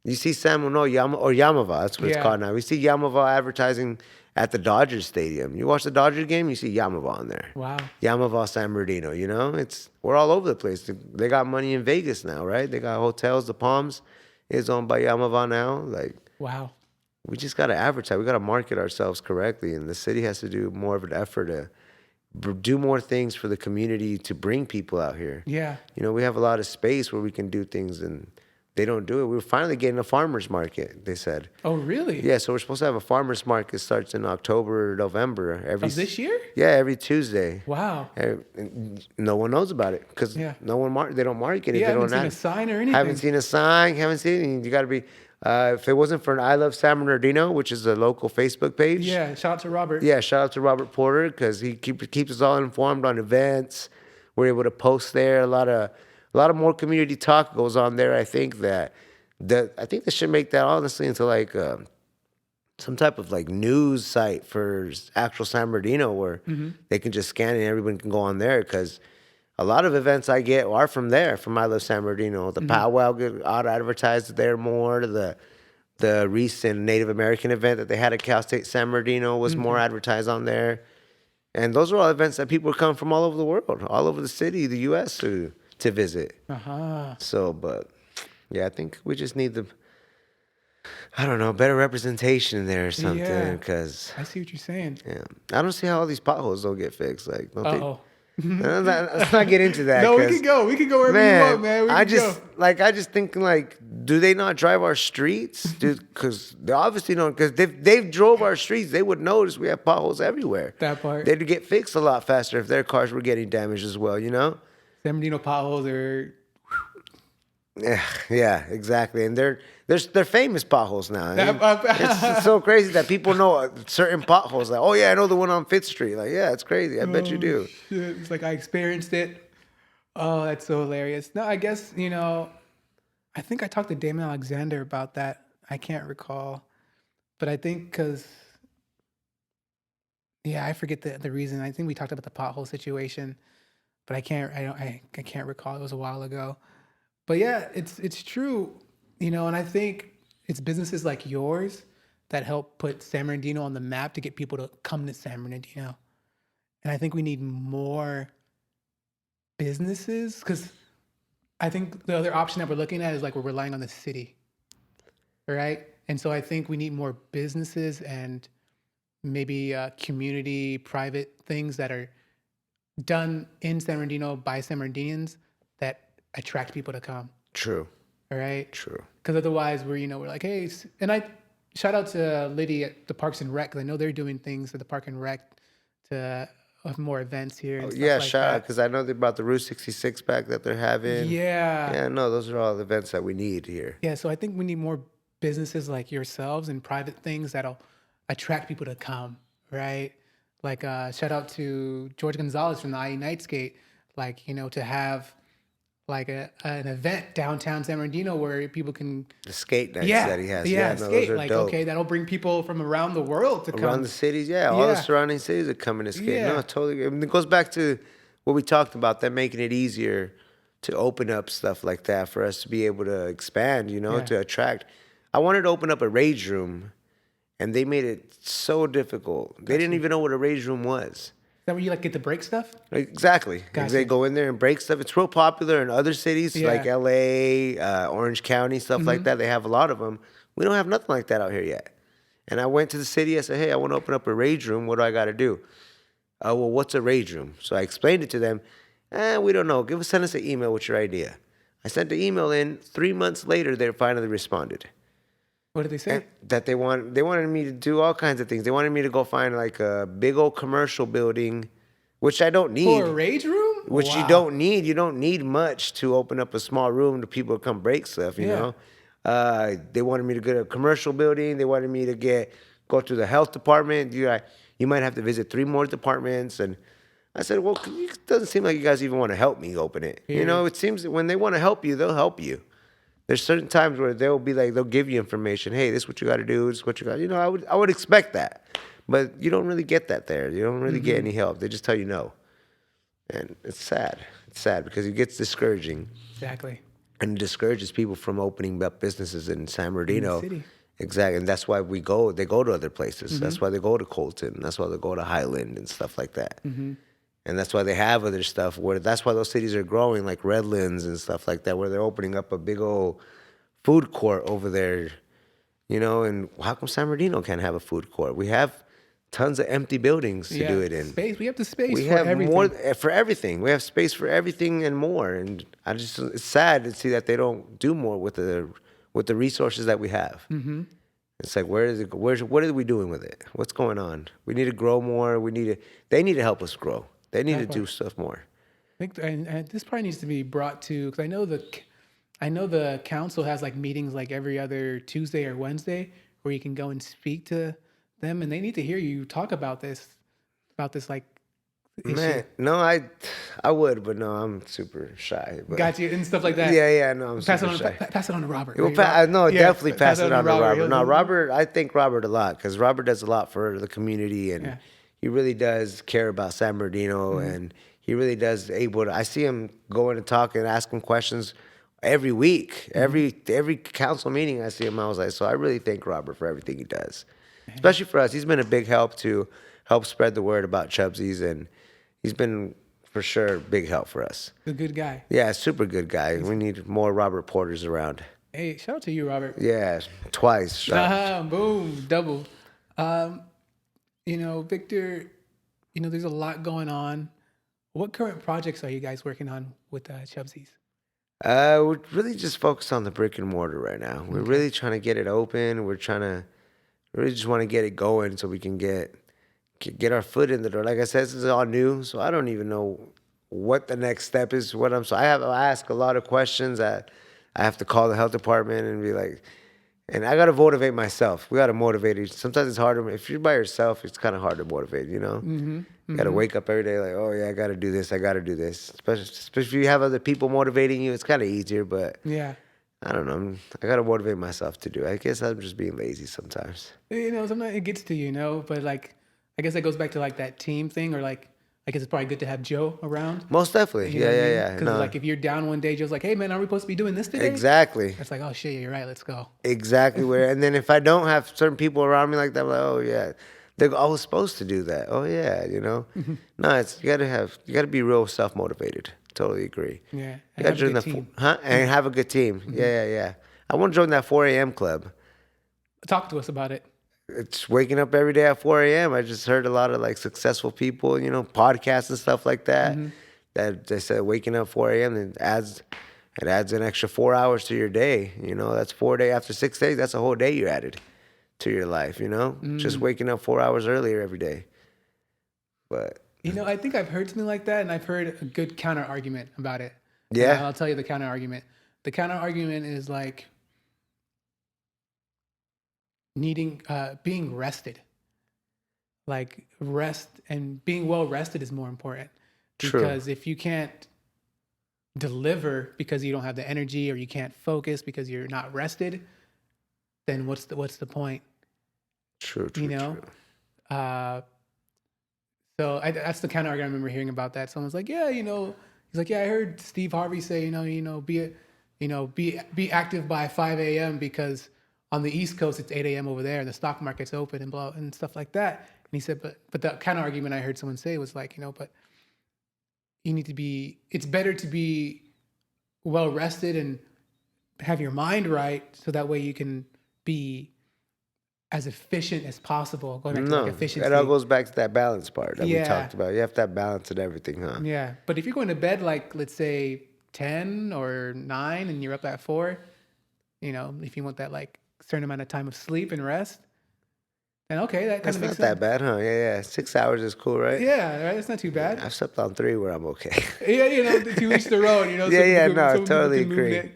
You see San Manuel or Yamava, that's what it's called now. We see Yamava advertising at the Dodgers Stadium. You watch the Dodgers game, you see Yamava on there. Wow. Yamava San Bernardino, we're all over the place. They got money in Vegas now, right? They got hotels. The Palms is owned by Yamava now. Like, wow. We just got to advertise. We got to market ourselves correctly, and the city has to do more of an effort to do more things for the community to bring people out here. Yeah. We have a lot of space where we can do things, and they don't do it. We were finally getting a farmer's market, they said. Oh, really? Yeah, so we're supposed to have a farmer's market. Starts in October, November. Of this year? Yeah, every Tuesday. Wow. And no one knows about it because they don't market it. Yeah, they haven't seen a sign or anything. Haven't seen a sign. Haven't seen anything. You got to be... if it wasn't for an I Love San Bernardino, which is a local Facebook page. Yeah, shout out to Robert. Yeah, shout out to Robert Porter because he keeps us all informed on events. We're able to post there. A lot of more community talk goes on there. I think they should make that honestly into like some type of like news site for actual San Bernardino where they can just scan it and everyone can go on there because a lot of events I get are from there, from I Love San Bernardino. The powwow get advertised there more. The recent Native American event that they had at Cal State San Bernardino was more advertised on there. And those are all events that people come from all over the world, all over the city, the U.S. to visit. So, but yeah, I think we just need better representation in there or something. Because I see what you're saying. Yeah, I don't see how all these potholes don't get fixed. Like, let's not get into that. No, we can go. We can go wherever you want, man. I just think like, do they not drive our streets? Because they obviously don't. Because if they drove our streets, they would notice we have potholes everywhere. That part. They'd get fixed a lot faster if their cars were getting damaged as well. San Bernardino potholes are. Yeah, exactly. And they're famous potholes now. It's so crazy that people know certain potholes. Like, oh yeah, I know the one on Fifth Street. Like, yeah, it's crazy. I bet you do. Shit. It's like I experienced it. Oh, that's so hilarious. No, I guess I think I talked to Damon Alexander about that. I can't recall, but I think because I forget the reason. I think we talked about the pothole situation, but I can't recall. It was a while ago. But yeah, it's true, and I think it's businesses like yours that help put San Bernardino on the map to get people to come to San Bernardino. And I think we need more businesses because I think the other option that we're looking at is like we're relying on the city, right? And so I think we need more businesses and maybe community, private things that are done in San Bernardino by San Bernardinians that attract people to come. True. All right. True. Because otherwise, we're like, hey, and I shout out to Liddy at the Parks and Rec because I know they're doing things at the Park and Rec to have more events here. And yeah, shout out because I know they brought the Route 66 back that they're having. Yeah. Yeah, no, those are all the events that we need here. Yeah, so I think we need more businesses like yourselves and private things that'll attract people to come, right? Like shout out to George Gonzalez from the IE Nightscape, like, you know, to have like an event downtown San Bernardino where people can The skate nights that he has. yeah, No, those skate. are Like, dope. okay, that'll bring people from around the world to Around come. the cities, yeah, all the Yeah. surrounding cities are coming to skate. Yeah. No, totally. I mean, it goes back to what we talked about, them making it easier to open up stuff like that for us to be able to expand, you know, Yeah. to attract. I wanted to open up a rage room, and they made it so difficult. They didn't even know what a rage room was. Is that where you like get to break stuff? Exactly. Gotcha. They go in there and break stuff. It's real popular in other cities like Yeah. LA, Orange County, stuff like that. They have a lot of them. We don't have nothing like that out here yet. And I went to the city. I said, hey, I want to open up a rage room. What do I got to do? Well, what's a rage room? So I explained it to them. We don't know. Send us an email with your idea. I sent the email in. 3 months later, they finally responded. What did they say? That they wanted me to do all kinds of things. They wanted me to go find like a big old commercial building, which I don't need. For a rage room? Which you Wow. don't need. You don't need much to open up a small room to people to come break stuff, you Yeah. know? They wanted me to go to a commercial building. They wanted me to go to the health department. You might have to visit 3 more departments. And I said, well, it doesn't seem like you guys even want to help me open it. You know, it seems that when they want to help you, they'll help you. There's certain times where they'll be like, they'll give you information. Hey, this is what you got to do. This is what you got. You know, I would expect that, but you don't really get that there. You don't really get any help. They just tell you no, and it's sad. It's sad because it gets discouraging, Exactly. and it discourages people from opening up businesses in San Bernardino. city. Exactly, and that's why they go to other places. That's why they go to Colton. That's why they go to Highland and stuff like that. And that's why they have other stuff that's why those cities are growing, like Redlands and stuff like that, where they're opening up a big old food court over there, you know. And how come San Bernardino can't have a food court? We have tons of empty buildings to do it in. Space. We have the space We for have everything. more for everything. We have space for everything and more. And it's sad to see that they don't do more with the resources that we have. It's like, what are we doing with it? What's going on? We need to grow more. They need to help us grow. They need to do stuff more. I think, and this probably needs to be brought to, because I know the council has like meetings like every other Tuesday or Wednesday where you can go and speak to them, and they need to hear you talk about this like issue. Man, no, I would, but no, I'm super shy. But Got you and stuff like that. yeah, no, I'm Pass it super on. shy. Pass it on to Robert. Well, Right? definitely pass it on to Robert. He'll- No, Robert, I thank Robert a lot because Robert does a lot for the community, and he really does care about San Bernardino, and he really does I see him going and talking and asking questions every week, every council meeting I see him. I was like, so I really thank Robert for everything he does, especially for us. He's been a big help to help spread the word about Chubzies, and he's been for sure big help for us. A good guy. Yeah, super good guy. We need more Robert Porters around. Hey, shout out to you, Robert. Yeah, twice. Boom, double. You know, Victor, you know, there's a lot going on. What current projects are you guys working on with Chubzies? We're really just focused on the brick and mortar right now. We're really trying to get it open. Really just want to get it going so we can get our foot in the door. Like I said, this is all new, so I don't even know what the next step is. I ask a lot of questions that I have to call the health department and be like, and I got to motivate myself. We got to motivate each. Sometimes it's harder. If you're by yourself, it's kind of hard to motivate, you know? You got to wake up every day like, oh, yeah, I got to do this. I got to do this. Especially if you have other people motivating you, it's kind of easier. But Yeah. I don't know. I got to motivate myself to do it. I guess I'm just being lazy sometimes. You know, sometimes it gets to you, know, but like, I guess that goes back to like that team thing, or like, I guess it's probably good to have Joe around. Most definitely. You know what I mean? Yeah. Because like if you're down one day, Joe's like, hey man, are we supposed to be doing this today? Exactly. It's like, oh shit, you're right, let's go. Exactly where. And then if I don't have certain people around me like that, I'm like, oh yeah, I was supposed to do that. Oh yeah, you know. No, you gotta be real self motivated. Totally agree. Yeah. You gotta join and have a good team. Yeah. I want to join that 4 a.m. club. Talk to us about it. It's waking up every day at 4 a.m. I just heard a lot of like successful people, you know, podcasts and stuff like that. That they said waking up 4 a.m. It adds an extra 4 hours to your day. You know, that's 4 days after 6 days. That's a whole day you added to your life. You know, just waking up 4 hours earlier every day. But You know, I think I've heard something like that, and I've heard a good counter argument about it. Yeah. I'll tell you the counter argument. The counter argument is like, needing being rested. Like rest and being well rested is more important. True. Because if you can't deliver because you don't have the energy, or you can't focus because you're not rested, then what's the point? True. You know? So that's the kind of argument I remember hearing about that. Someone's like, yeah, he's like, yeah, I heard Steve Harvey say, be active by 5 a.m. because on the East Coast it's 8 a.m. over there and the stock market's open and stuff like that. And he said, but the kind of argument I heard someone say was like, but you need to be. It's better to be well rested and have your mind right, so that way you can be as efficient as possible. Going back to like efficiency. It all goes back to that balance part that we Yeah. talked about. You have to have balance in everything, huh? Yeah, but if you're going to bed like, let's say 10 or 9 and you're up at 4, if you want that like certain amount of time of sleep and rest, then okay, that kind That's of not makes that sense. bad, huh? Yeah. 6 hours is cool, right? Yeah, right. That's not too bad. I've slept on 3 where I'm okay. Yeah, to each their own. Yeah, I totally agree.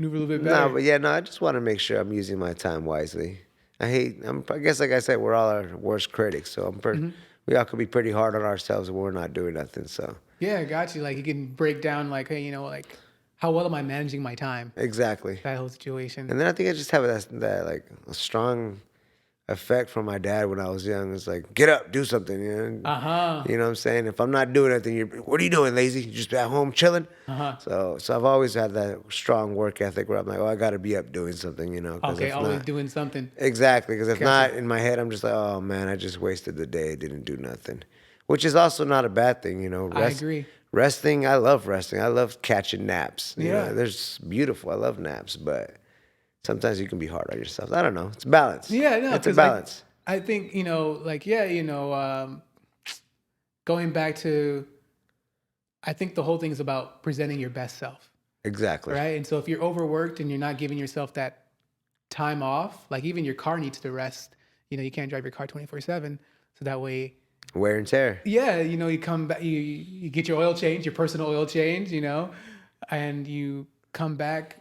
Move a little bit better. I just want to make sure I'm using my time wisely. I guess like I said, we're all our worst critics, so we all could be pretty hard on ourselves when we're not doing nothing. So yeah, I got you. Like you can break down like, hey, like how well am I managing my time? exactly. That whole situation. And then I think I just have that like a strong effect from my dad when I was young. It's like, get up, do something, You know what I'm saying? If I'm not doing anything, what are you doing, lazy? You just at home chilling? So I've always had that strong work ethic where I'm like, I got to be up doing something, Okay, always doing something. Exactly, because if not, in my head, I'm just like, oh man, I just wasted the day, didn't do nothing. Which is also not a bad thing, I agree. Resting, I love resting. I love catching naps. Yeah. There's beautiful. I love naps, but sometimes you can be hard on yourself. I don't know. It's balance. Yeah, no, It's a balance. I think, going back to, I think the whole thing is about presenting your best self, Exactly. right? And so if you're overworked and you're not giving yourself that time off, like even your car needs to rest. You can't drive your car 24/7, so that way. Wear and tear. Yeah, you come back, you get your oil change, your personal oil change, and you come back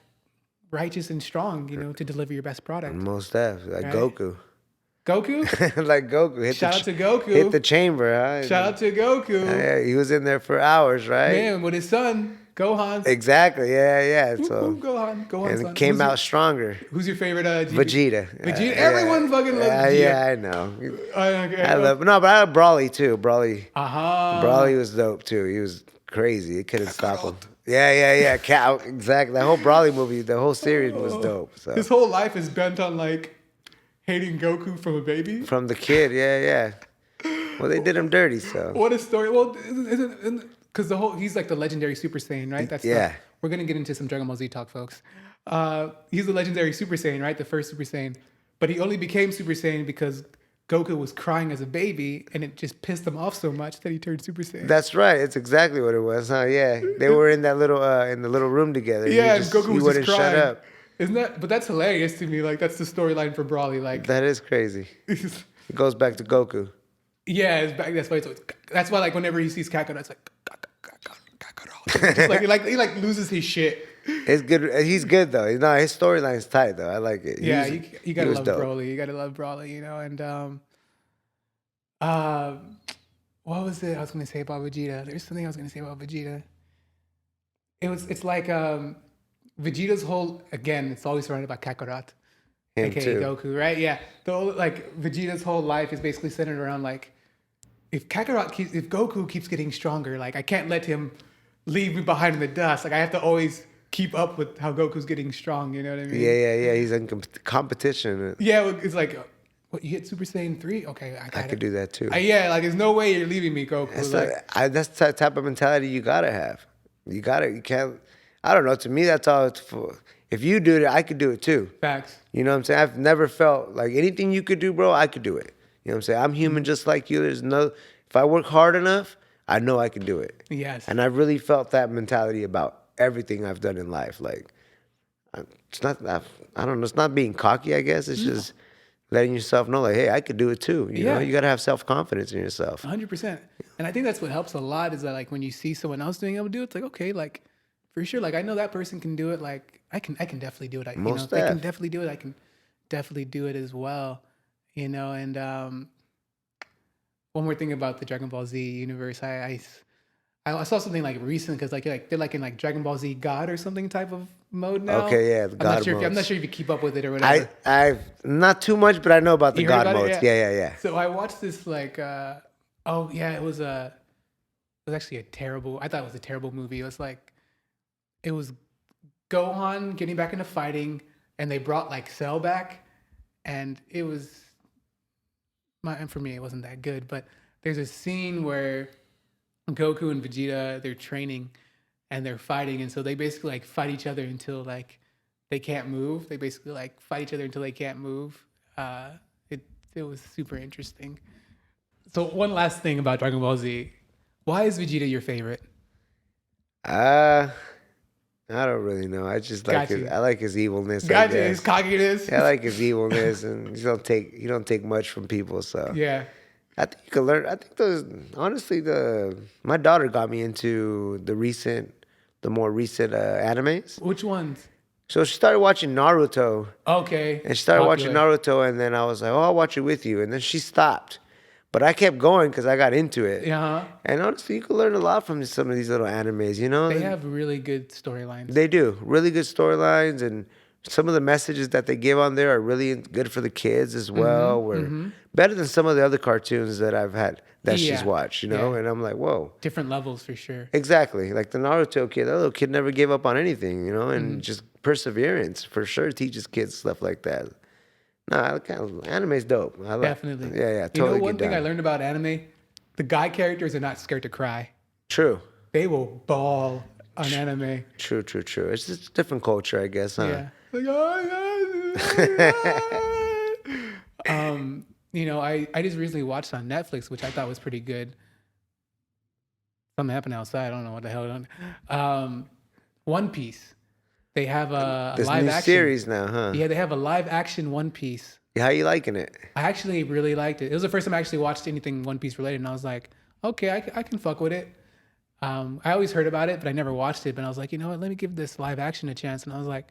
righteous and strong, to deliver your best product. Most definitely. Like Right? Goku. Goku? Like Goku. Shout out to Goku. Hit the chamber, huh? Shout out to Goku. Yeah, he was in there for hours, right? Man, with his son, Gohan. Exactly. Yeah. So Gohan and son. came out stronger. Who's your favorite Vegeta. Vegeta. Everyone fucking loves Vegeta. Yeah, I know. Okay. But I love Brawly too. Brawly was dope too. He was crazy. He couldn't stop him. Yeah. Exactly. That whole Brawly movie, the whole series was dope. So his whole life is bent on like hating Goku from a baby. From the kid, yeah. Well, they did him dirty, so. What a story. Well, because he's like the legendary Super Saiyan, right? We're gonna get into some Dragon Ball Z talk, folks. He's the legendary Super Saiyan, right? The first Super Saiyan, but he only became Super Saiyan because Goku was crying as a baby, and it just pissed him off so much that he turned Super Saiyan. That's right. It's exactly what it was, huh? Yeah, they were in that little in the little room together. Yeah, and Goku was just crying. Shut up. Isn't that? But that's hilarious to me. Like that's the storyline for Brawly. Like that is crazy. It goes back to Goku. Yeah, it's back. That's why. That's why. Like whenever he sees Kakarot, it's like just like he loses his shit. It's good. He's good though. No, his storyline's tight though. I like it. Yeah, you gotta love Brawly. You gotta love Brawly. And what was it I was gonna say about Vegeta? There's something I was gonna say about Vegeta. It's like Vegeta's whole, again, it's always surrounded by Kakarot, aka Goku, right? Yeah. Vegeta's whole life is basically centered around like, if Goku keeps getting stronger, like I can't let him leave me behind in the dust. Like I have to always keep up with how Goku's getting strong. You know what I mean? Yeah. He's in competition. Yeah, it's like, what, you hit Super Saiyan 3? Okay, I could do that too. Yeah, like there's no way you're leaving me, Goku. That's the type of mentality you gotta have. You can't. I don't know. To me, that's all it's for. If you do it, I could do it too. Facts. You know what I'm saying? I've never felt like anything you could do, bro, I could do it. You know what I'm saying? I'm human just like you. If I work hard enough, I know I can do it. Yes. And I've really felt that mentality about everything I've done in life. Like, it's not, I don't know, it's not being cocky, I guess. It's just letting yourself know, like, hey, I could do it too. You know, you got to have self-confidence in yourself. 100%. And I think that's what helps a lot is that, like, when you see someone else doing it, it's like, okay, like, for sure, like, I know that person can do it. Like, I can definitely do it. They can definitely do it. I can definitely do it as well. And one more thing about the Dragon Ball Z universe, I saw something like recent because like they're like in like Dragon Ball Z God or something type of mode now. Okay, yeah, the God I'm not modes. sure if you keep up with it or whatever. I've not too much, but I know about the You heard God about it? modes. Yeah. Yeah. So I watched this like oh yeah, it was actually a terrible. I thought it was a terrible movie. It was Gohan getting back into fighting, and they brought like Cell back, and it was and for me it wasn't that good. But there's a scene where Goku and Vegeta, they're training and they're fighting, and so they basically like fight each other until like they can't move. They basically like fight each other until they can't move. It was super interesting. So one last thing about Dragon Ball Z, why is Vegeta your favorite? I don't really know. I just like Got you. I like his evilness. I Gotcha, guess. his cockiness. Yeah, I like his evilness, and you don't take much from people. So Yeah. I think you can learn. I think honestly my daughter got me into the more recent animes. Which ones? So she started watching Naruto, Okay. and she started watching Popular. Naruto, and then I was like, oh, I'll watch it with you, and then she stopped, but I kept going because I got into it. Yeah. And honestly, you can learn a lot from some of these little animes. You know, They have really good storylines. they do really good storylines, and some of the messages that they give on there are really good for the kids as well. Better than some of the other cartoons that I've had that she's Yeah. watched. You know, Yeah. and I'm like, whoa. Different levels for sure. Exactly. Like the Naruto kid, that little kid never gave up on anything, you know, and just perseverance for sure teaches kids stuff like that. Nah, anime's dope. I like, Definitely. Yeah, totally. One get thing I down. learned about anime, the guy characters are not scared to cry. True. They will bawl on anime. True. It's just a different culture, I guess, huh? Yeah. Like, oh, I just recently watched on Netflix, which I thought was pretty good. Something happened outside. I don't know what the hell. One Piece. They have a This live new action series now, huh? Yeah, they have a live action One Piece. How you liking it? I actually really liked it. It was the first time I actually watched anything One Piece related, and I was like, okay, I can fuck with it. I always heard about it, but I never watched it. But I was like, you know what? Let me give this live action a chance. And I was like,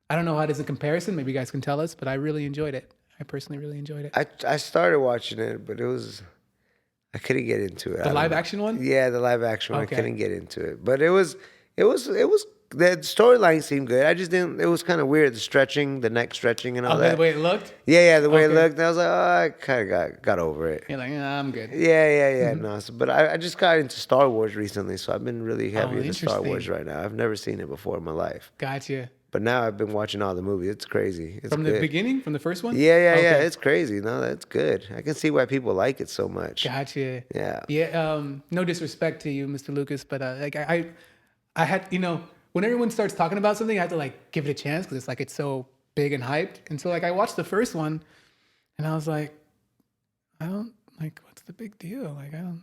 I don't know how it is in comparison. Maybe you guys can tell us, but I really enjoyed it. I personally really enjoyed it. I started watching it, but I couldn't get into it. The live action one? Yeah, the live action one. Okay. I couldn't get into it. But it was the storyline seemed good. I just didn't. It was kind of weird, the neck stretching and all that. The way it looked? Yeah, the way it Okay. looked. I was like, oh, I kind of got over it. You're like, yeah, I'm good. Yeah. No, but I just got into Star Wars recently, so I've been really heavy into Star interesting. Wars right now. I've never seen it before in my life, Gotcha. but now I've been watching all the movies. It's crazy. It's From good. the beginning? From the first one? Yeah. Okay. It's crazy. No, that's good. I can see why people like it so much. Gotcha. Yeah. Yeah. No disrespect to you, Mr. Lucas, but like I had, when everyone starts talking about something, I have to like give it a chance because it's so big and hyped. And so like I watched the first one, and I was like, I don't like what's the big deal? Like I don't.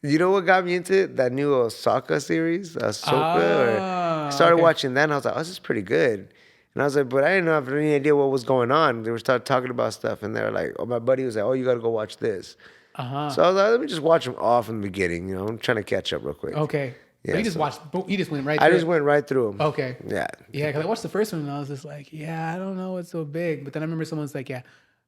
You know what got me into it? That new Osaka series, Ahsoka. I started Okay. watching that, and I was like, "Oh, this is pretty good." And I was like, "But I didn't have any idea what was going on." They were started talking about stuff, and they were like, "Oh, my buddy was like, oh, you got to go watch this." Uh-huh. So I was like, "Let me just watch them all from the beginning." You know, I'm trying to catch up real quick. Okay. Yeah, But you just so- watched. You just went right. I through just it. went right through them. Okay. Yeah. Yeah, because I watched the first one and I was just like, yeah, I don't know what's so big. But then I remember someone's like, yeah,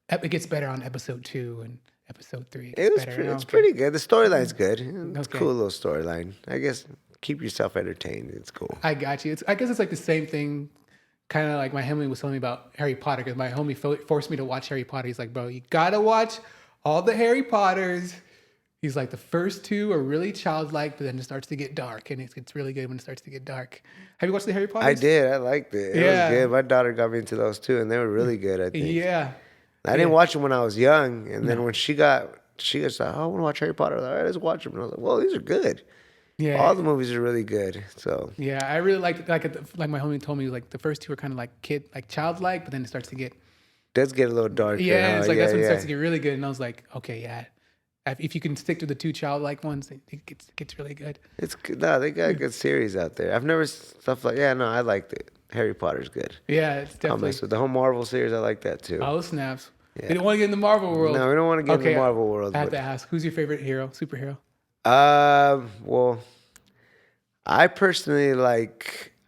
it gets better on episode 2 and episode 3. It was. better. It's pretty good. The storyline's good. It's a Okay. cool little storyline. I guess keep yourself entertained. It's cool. I got you. I guess it's like the same thing, kind of like my homie was telling me about Harry Potter, because my homie forced me to watch Harry Potter. He's like, bro, you gotta watch all the Harry Potters. He's like, the first 2 are really childlike, but then it starts to get dark, and it gets really good when it starts to get dark. Have you watched the Harry Potters? I did. I liked it. It Yeah. was good. My daughter got me into those too, and they were really good. I think. Yeah. I didn't watch them when I was young, and then when she was like, "Oh, I want to watch Harry Potter." I was like, all right, let's watch them. And I was like, "Well, these are good. Yeah. All the movies are really good." So Yeah, I really like my homie told me, like the first 2 are kind of like childlike, but then it starts to get does get a little darker. yeah, huh? it's like that's when it starts to get really good. And I was like, okay, yeah, if you can stick to the 2 childlike ones, it gets really good. It's good. No, they got a good series out there. I've never stuff like no, I liked it. Harry Potter's good. Yeah, it's I'll definitely. mess with the whole Marvel series. I like that too. Oh snaps! Yeah. They don't want to get in the Marvel world. No, we don't want to get in Okay, the Marvel world. I have but- to ask, who's your favorite superhero? Well, I personally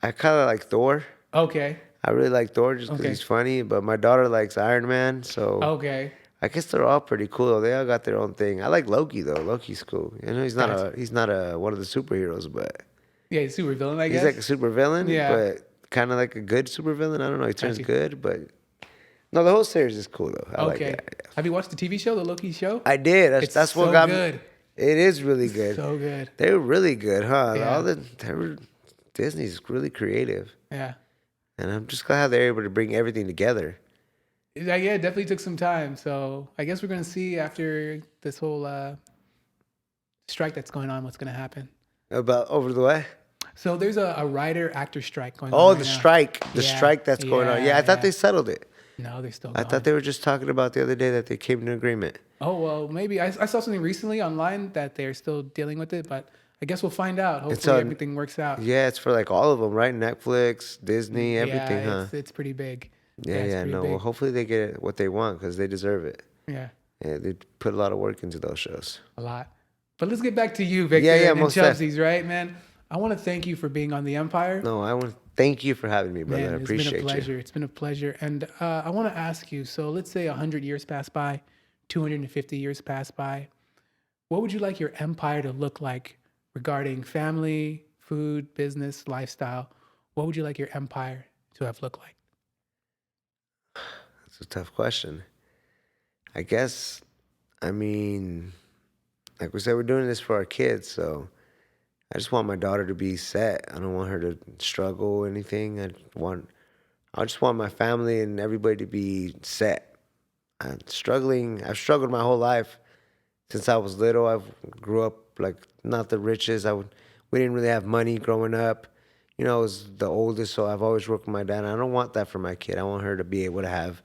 I kind of like Thor. Okay. I really like Thor just because he's funny, but my daughter likes Iron Man, so Okay. I guess they're all pretty cool. Though. They all got their own thing. I like Loki though. Loki's cool. You know, he's not a one of the superheroes, but Yeah, he's super villain, I he's guess. like a super villain, Yeah. but kind of like a good super villain. I don't know. He turns you. good, but no, the whole series is cool though. I like Okay. it. Yeah. Have you watched the TV show, the Loki show? I did. It's That's what so got good. me. It is really good. So good. They were really good, huh? Yeah. Disney's really creative, Yeah. and I'm just glad how they're able to bring everything together. Yeah, it definitely took some time. So I guess we're gonna see after this whole strike that's going on, what's gonna happen. About over the way. So there's a writer actor strike going on. Oh, right the now. strike, the Yeah, strike that's going on. Yeah, I thought they settled it. No, they're still I going. thought they were just talking about the other day that they came to an agreement. Oh well, maybe I saw something recently online that they're still dealing with it, but I guess we'll find out. Hopefully everything works out. Yeah, it's for like all of them, right? Netflix, Disney, everything, huh? It's pretty big. Yeah, no. Well, hopefully they get what they want because they deserve it. Yeah. Yeah, they put a lot of work into those shows. A lot. But let's get back to you, Victor, and Chubzies, right, man? I want to thank you for being on The Empire. No, I want to thank you for having me, brother. Man, I appreciate it's been a pleasure. It's been a pleasure. And I want to ask you, so let's say 100 years pass by, 250 years pass by. What would you like your empire to look like regarding family, food, business, lifestyle? What would you like your empire to have looked like? That's a tough question. I guess, I mean, like we said, we're doing this for our kids, so I just want my daughter to be set. I don't want her to struggle or anything. I just want my family and everybody to be set. I've struggled my whole life since I was little. I grew up like not the richest. We didn't really have money growing up. You know, I was the oldest, so I've always worked with my dad. I don't want that for my kid. I want her to be able to have,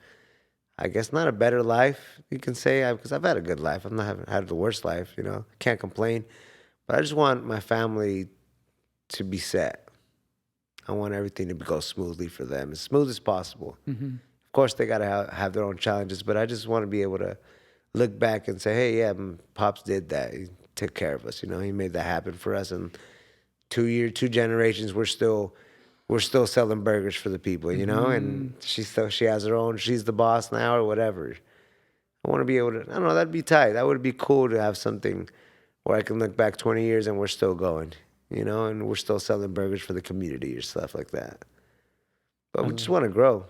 I guess, not a better life, you can say, because I've had a good life. Haven't had the worst life, you know. Can't complain. But I just want my family to be set. I want everything to go smoothly for them, as smooth as possible. Mm-hmm. Of course, they got to have their own challenges, but I just want to be able to look back and say, hey, yeah, Pops did that. He took care of us, you know. He made that happen for us. And 2 generations, we're still selling burgers for the people, you know. And she has her own. She's the boss now or whatever. I want to be able to. I don't know. That'd be tight. That would be cool to have something where I can look back 20 years and we're still going, you know, and we're still selling burgers for the community or stuff like that. But we just want to grow.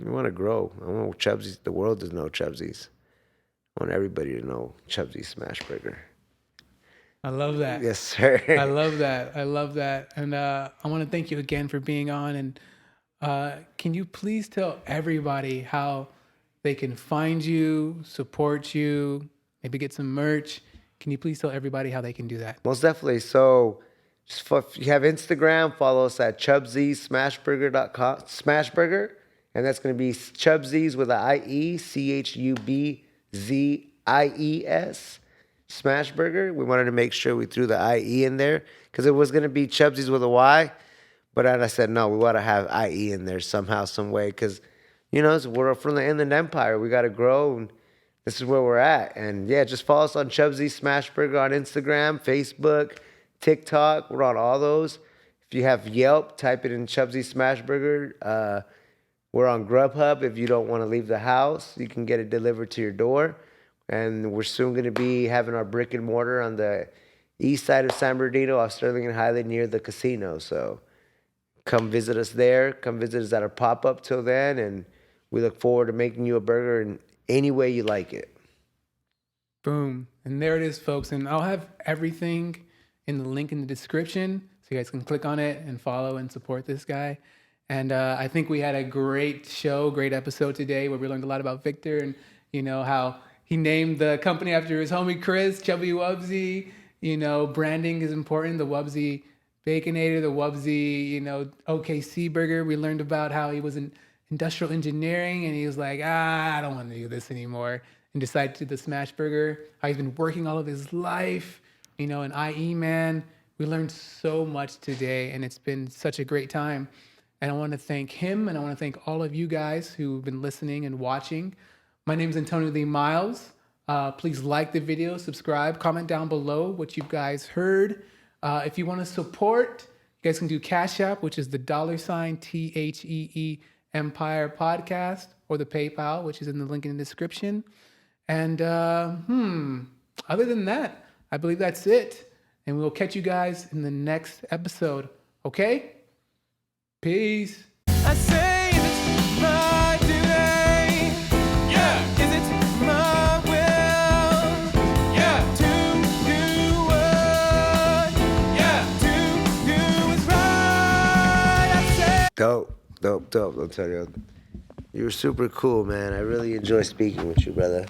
We want to grow. I want Chubzies. The world to know Chubzies. I want everybody to know Chubzies Smash Burger. I love that. Yes, sir. I love that. And I want to thank you again for being on. And can you please tell everybody how they can find you, support you, maybe get some merch? Can you please tell everybody how they can do that? Most definitely. So if you have Instagram, follow us at ChubziesSmashBurger.com, Smash Burger. And that's going to be Chubzies with an I-E, CHUBZIES, Smash Burger. We wanted to make sure we threw the I-E in there because it was going to be Chubzies with a Y. But then I said, no, we want to have I-E in there somehow, some way. Because, you know, we're from the Inland Empire. We got to grow. And this is where we're at. And yeah, just follow us on Chubzies Smash Burger on Instagram, Facebook, TikTok. We're on all those. If you have Yelp, type it in Chubzies Smash Burger. We're on Grubhub. If you don't want to leave the house, you can get it delivered to your door. And we're soon going to be having our brick and mortar on the east side of San Bernardino off Sterling and Highland near the casino. So come visit us there. Come visit us at our pop-up till then. And we look forward to making you a burger in any way you like it. Boom. And there it is, folks. And I'll have everything in the link in the description so you guys can click on it and follow and support this guy. And I think we had a great show, great episode today where we learned a lot about Victor and, you know, how he named the company after his homie Chris, Chubby Wubzie. You know, branding is important. The Wubzie Baconator, the Wubzie, you know, OKC Burger. We learned about how he was in industrial engineering and he was like, I don't want to do this anymore. And decided to do the Smash Burger. How he's been working all of his life, you know, an IE man. We learned so much today and it's been such a great time. And I want to thank him and I want to thank all of you guys who've been listening and watching. My name is Antonio Lee Miles. Please like the video, subscribe, comment down below what you guys heard. If you want to support, you guys can do CashApp, which is the $TheeEmpirePodcast. TheeEmpirePodcast, or the PayPal, which is in the link in the description. And other than that, I believe that's it. And we'll catch you guys in the next episode. Okay? Peace. I say it's my duty. Yeah. Is it my will? Yeah. To do what? Yeah. To do is right. I say. Dope. I'll tell you. You were super cool, man. I really enjoy speaking with you, brother.